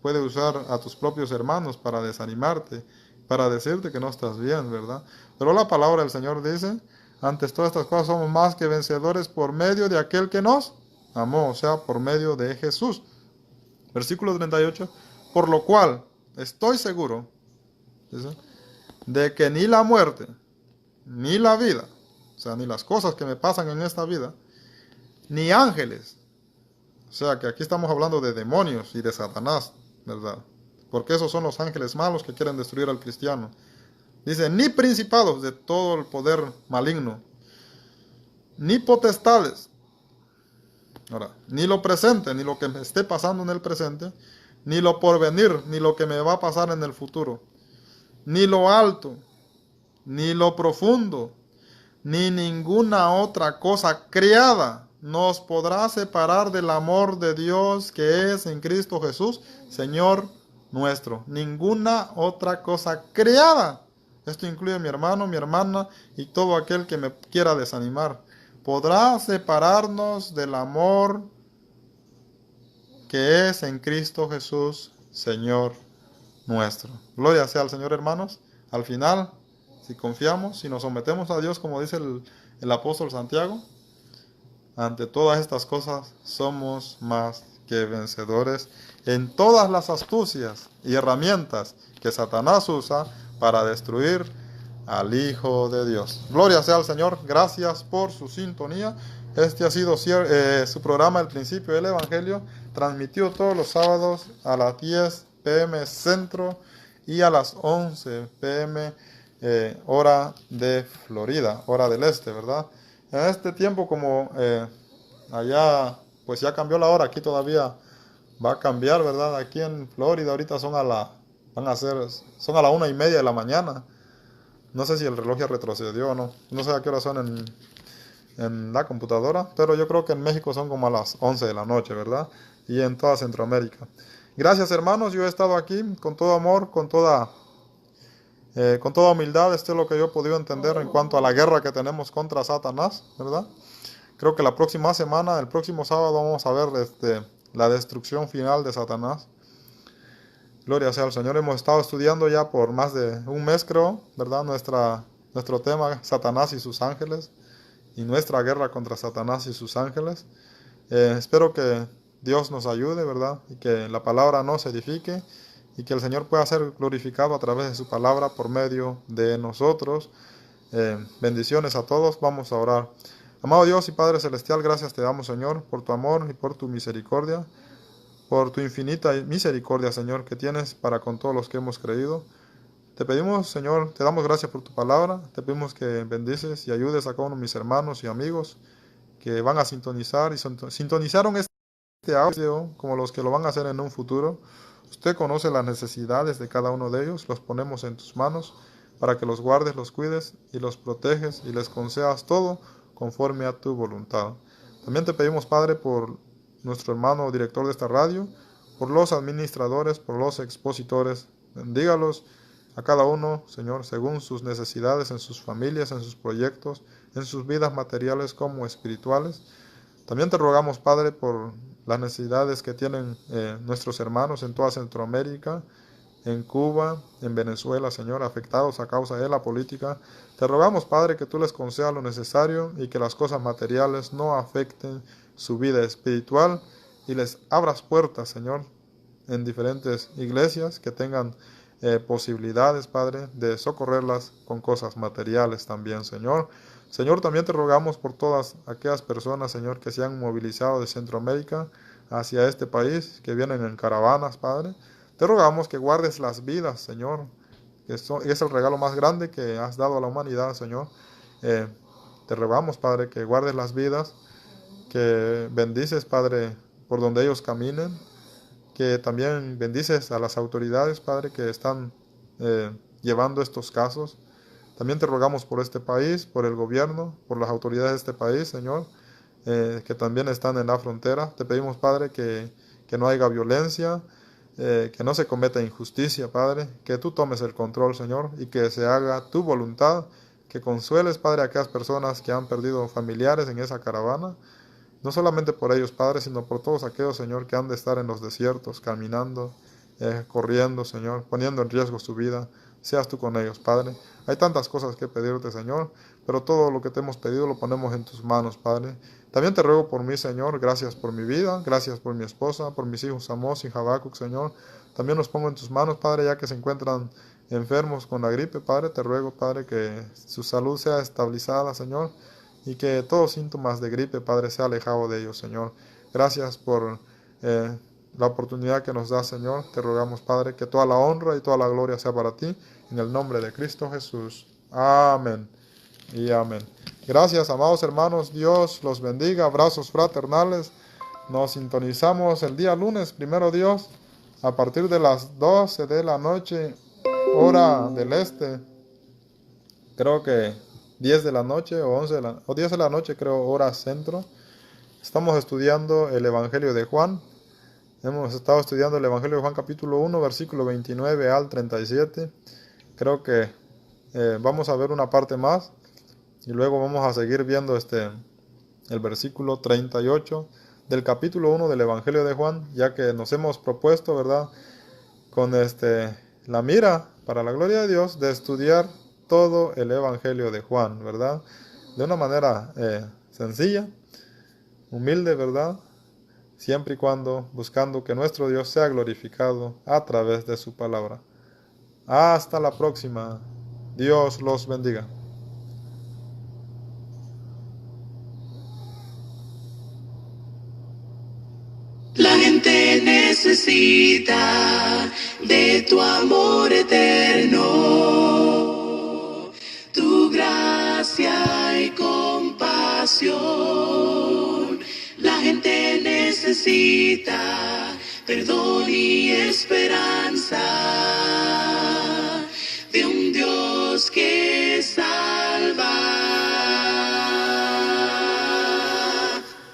puede usar a tus propios hermanos para desanimarte, para decirte que no estás bien, ¿verdad? Pero la palabra del Señor dice, antes todas estas cosas somos más que vencedores por medio de aquel que nos amó, o sea, por medio de Jesús. Versículo 38, por lo cual estoy seguro, dice, de que ni la muerte, ni la vida, o sea, ni las cosas que me pasan en esta vida, ni ángeles, o sea, que aquí estamos hablando de demonios y de Satanás, ¿verdad? Porque esos son los ángeles malos que quieren destruir al cristiano. Dice, ni principados de todo el poder maligno, ni potestades. Ahora, ni lo presente, ni lo que me esté pasando en el presente, ni lo porvenir, ni lo que me va a pasar en el futuro, ni lo alto, ni lo profundo, ni ninguna otra cosa creada nos podrá separar del amor de Dios que es en Cristo Jesús, Señor nuestro. Ninguna otra cosa creada. Esto incluye a mi hermano, mi hermana y todo aquel que me quiera desanimar. Podrá separarnos del amor que es en Cristo Jesús, Señor nuestro. Gloria sea al Señor, hermanos. Al final, si confiamos, si nos sometemos a Dios, como dice el apóstol Santiago, ante todas estas cosas somos más que vencedores en todas las astucias y herramientas que Satanás usa para destruir al Hijo de Dios. Gloria sea al Señor. Gracias por su sintonía. Este ha sido su programa El Principio del Evangelio, transmitido todos los sábados a las 10 p.m. Centro y a las 11 p.m. Hora de Florida, hora del este, ¿verdad? En este tiempo, como allá pues ya cambió la hora, aquí todavía va a cambiar, ¿verdad? Aquí en Florida ahorita son a la 1:30 de la mañana. No sé si el reloj ya retrocedió o no. No sé a qué hora son en la computadora, pero yo creo que en México son como a las 11 de la noche, ¿verdad? Y en toda Centroamérica. Gracias, hermanos. Yo he estado aquí con todo amor, con toda humildad. Esto es lo que yo he podido entender en cuanto a la guerra que tenemos contra Satanás, ¿verdad? Creo que la próxima semana, el próximo sábado, vamos a ver la destrucción final de Satanás. Gloria sea al Señor. Hemos estado estudiando ya por más de un mes, creo, ¿verdad? Nuestro tema, Satanás y sus ángeles, y nuestra guerra contra Satanás y sus ángeles. Espero que Dios nos ayude, ¿verdad? Y que la palabra nos edifique, y que el Señor pueda ser glorificado a través de su palabra por medio de nosotros. Bendiciones a todos. Vamos a orar. Amado Dios y Padre Celestial, gracias te damos, Señor, por tu amor y por tu misericordia, por tu infinita misericordia, Señor, que tienes para con todos los que hemos creído. Te pedimos, Señor, te damos gracias por tu palabra. Te pedimos que bendices y ayudes a cada uno de mis hermanos y amigos que van a sintonizar y sintonizaron este audio como los que lo van a hacer en un futuro. Usted conoce las necesidades de cada uno de ellos. Los ponemos en tus manos para que los guardes, los cuides y los proteges y les concedas todo conforme a tu voluntad. También te pedimos, Padre, por nuestro hermano director de esta radio, por los administradores, por los expositores. Bendígalos a cada uno, Señor, según sus necesidades en sus familias, en sus proyectos, en sus vidas materiales como espirituales. También te rogamos, Padre, por las necesidades que tienen nuestros hermanos en toda Centroamérica, en Cuba, en Venezuela, Señor, afectados a causa de la política. Te rogamos, Padre, que tú les concedas lo necesario y que las cosas materiales no afecten su vida espiritual, y les abras puertas, Señor, en diferentes iglesias que tengan posibilidades, Padre, de socorrerlas con cosas materiales también, Señor. Señor, también te rogamos por todas aquellas personas, Señor, que se han movilizado de Centroamérica hacia este país, que vienen en caravanas, Padre. Te rogamos que guardes las vidas, Señor, que es el regalo más grande que has dado a la humanidad, Señor. Te rogamos, Padre, que guardes las vidas, que bendices, Padre, por donde ellos caminen, que también bendices a las autoridades, Padre, que están llevando estos casos. También te rogamos por este país, por el gobierno, por las autoridades de este país, Señor, que también están en la frontera. Te pedimos, Padre, que no haya violencia, que no se cometa injusticia, Padre, que tú tomes el control, Señor, y que se haga tu voluntad, que consueles, Padre, a aquellas personas que han perdido familiares en esa caravana, No solamente por ellos, Padre, sino por todos aquellos, Señor, que han de estar en los desiertos, caminando, corriendo, Señor, poniendo en riesgo su vida. Seas tú con ellos, Padre. Hay tantas cosas que pedirte, Señor, pero todo lo que te hemos pedido lo ponemos en tus manos, Padre. También te ruego por mí, Señor, gracias por mi vida, gracias por mi esposa, por mis hijos Amós y Habacuc, Señor. También los pongo en tus manos, Padre, ya que se encuentran enfermos con la gripe, Padre. Te ruego, Padre, que su salud sea estabilizada, Señor, y que todos síntomas de gripe, Padre, sea alejado de ellos, Señor. Gracias por la oportunidad que nos da, Señor. Te rogamos, Padre, que toda la honra y toda la gloria sea para ti, en el nombre de Cristo Jesús. Amén y amén. Gracias, amados hermanos. Dios los bendiga. Abrazos fraternales. Nos sintonizamos el día lunes, primero Dios, a partir de las 12 de la noche, hora del este. Creo que 10 de la noche o 10 de la noche, creo, hora centro. Estamos estudiando el Evangelio de Juan. Hemos estado estudiando el Evangelio de Juan capítulo 1, versículo 29 al 37. Creo que vamos a ver una parte más y luego vamos a seguir viendo el versículo 38 del capítulo 1 del Evangelio de Juan, ya que nos hemos propuesto, ¿verdad?, con la mira, para la gloria de Dios, de estudiar todo el Evangelio de Juan, ¿verdad?, de una manera sencilla, humilde, ¿verdad?, siempre y cuando buscando que nuestro Dios sea glorificado a través de su palabra. Hasta la próxima. Dios los bendiga. La gente necesita de tu amor eterno, tu gracia y compasión. La gente necesita perdón y esperanza de un Dios que salva.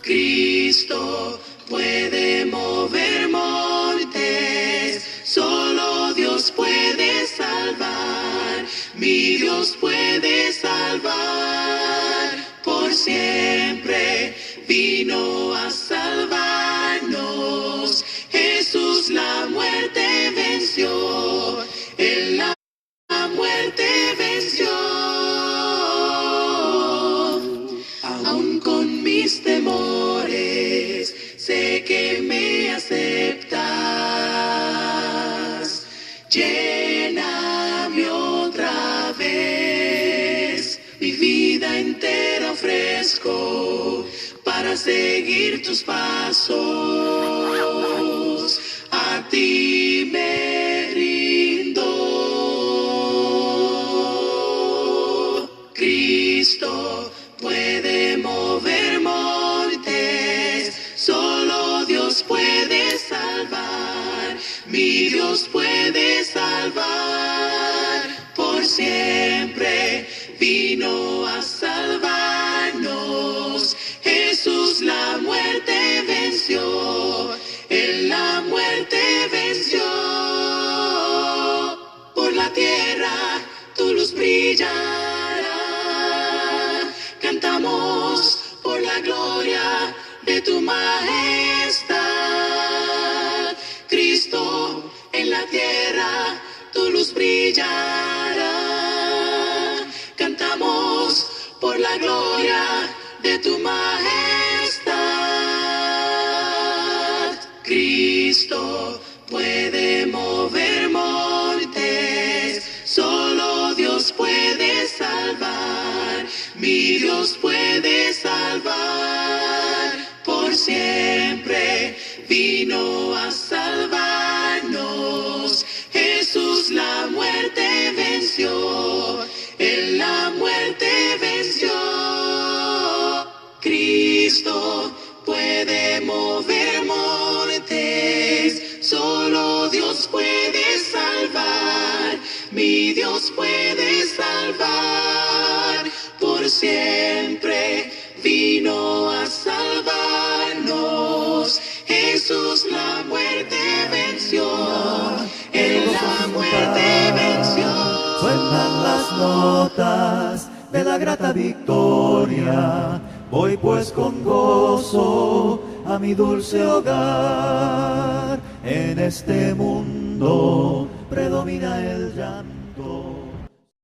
Cristo puede mover montes, solo Dios puede salvar, mi Dios puede salvar, por siempre vino a salvarnos, Jesús la muerte venció, Él la muerte venció, aún con mis temores, sé que me aceptas, lléname otra vez, mi vida entera ofrezco para seguir tus pasos, a ti me rindo. Cristo puede mover montes, solo Dios puede salvar, mi Dios puede salvar, por siempre vino a salvarnos, Jesús la muerte venció, Él la muerte venció, por la tierra tu luz brillará, cantamos por la gloria de tu majestad, Cristo en la tierra tu luz brillará, cantamos por la gloria de tu majestad. Cristo puede mover montes, solo Dios puede salvar, mi Dios puede salvar, por siempre vino a salvarnos, Jesús la muerte venció, Él la muerte venció. Cristo puede mover montes, solo Dios puede salvar, mi Dios puede salvar, por siempre vino a salvarnos, Jesús la muerte venció, Él la muerte venció. Suenan las notas de la grata victoria, Voy pues con gozo a mi dulce hogar. En este mundo predomina el llanto.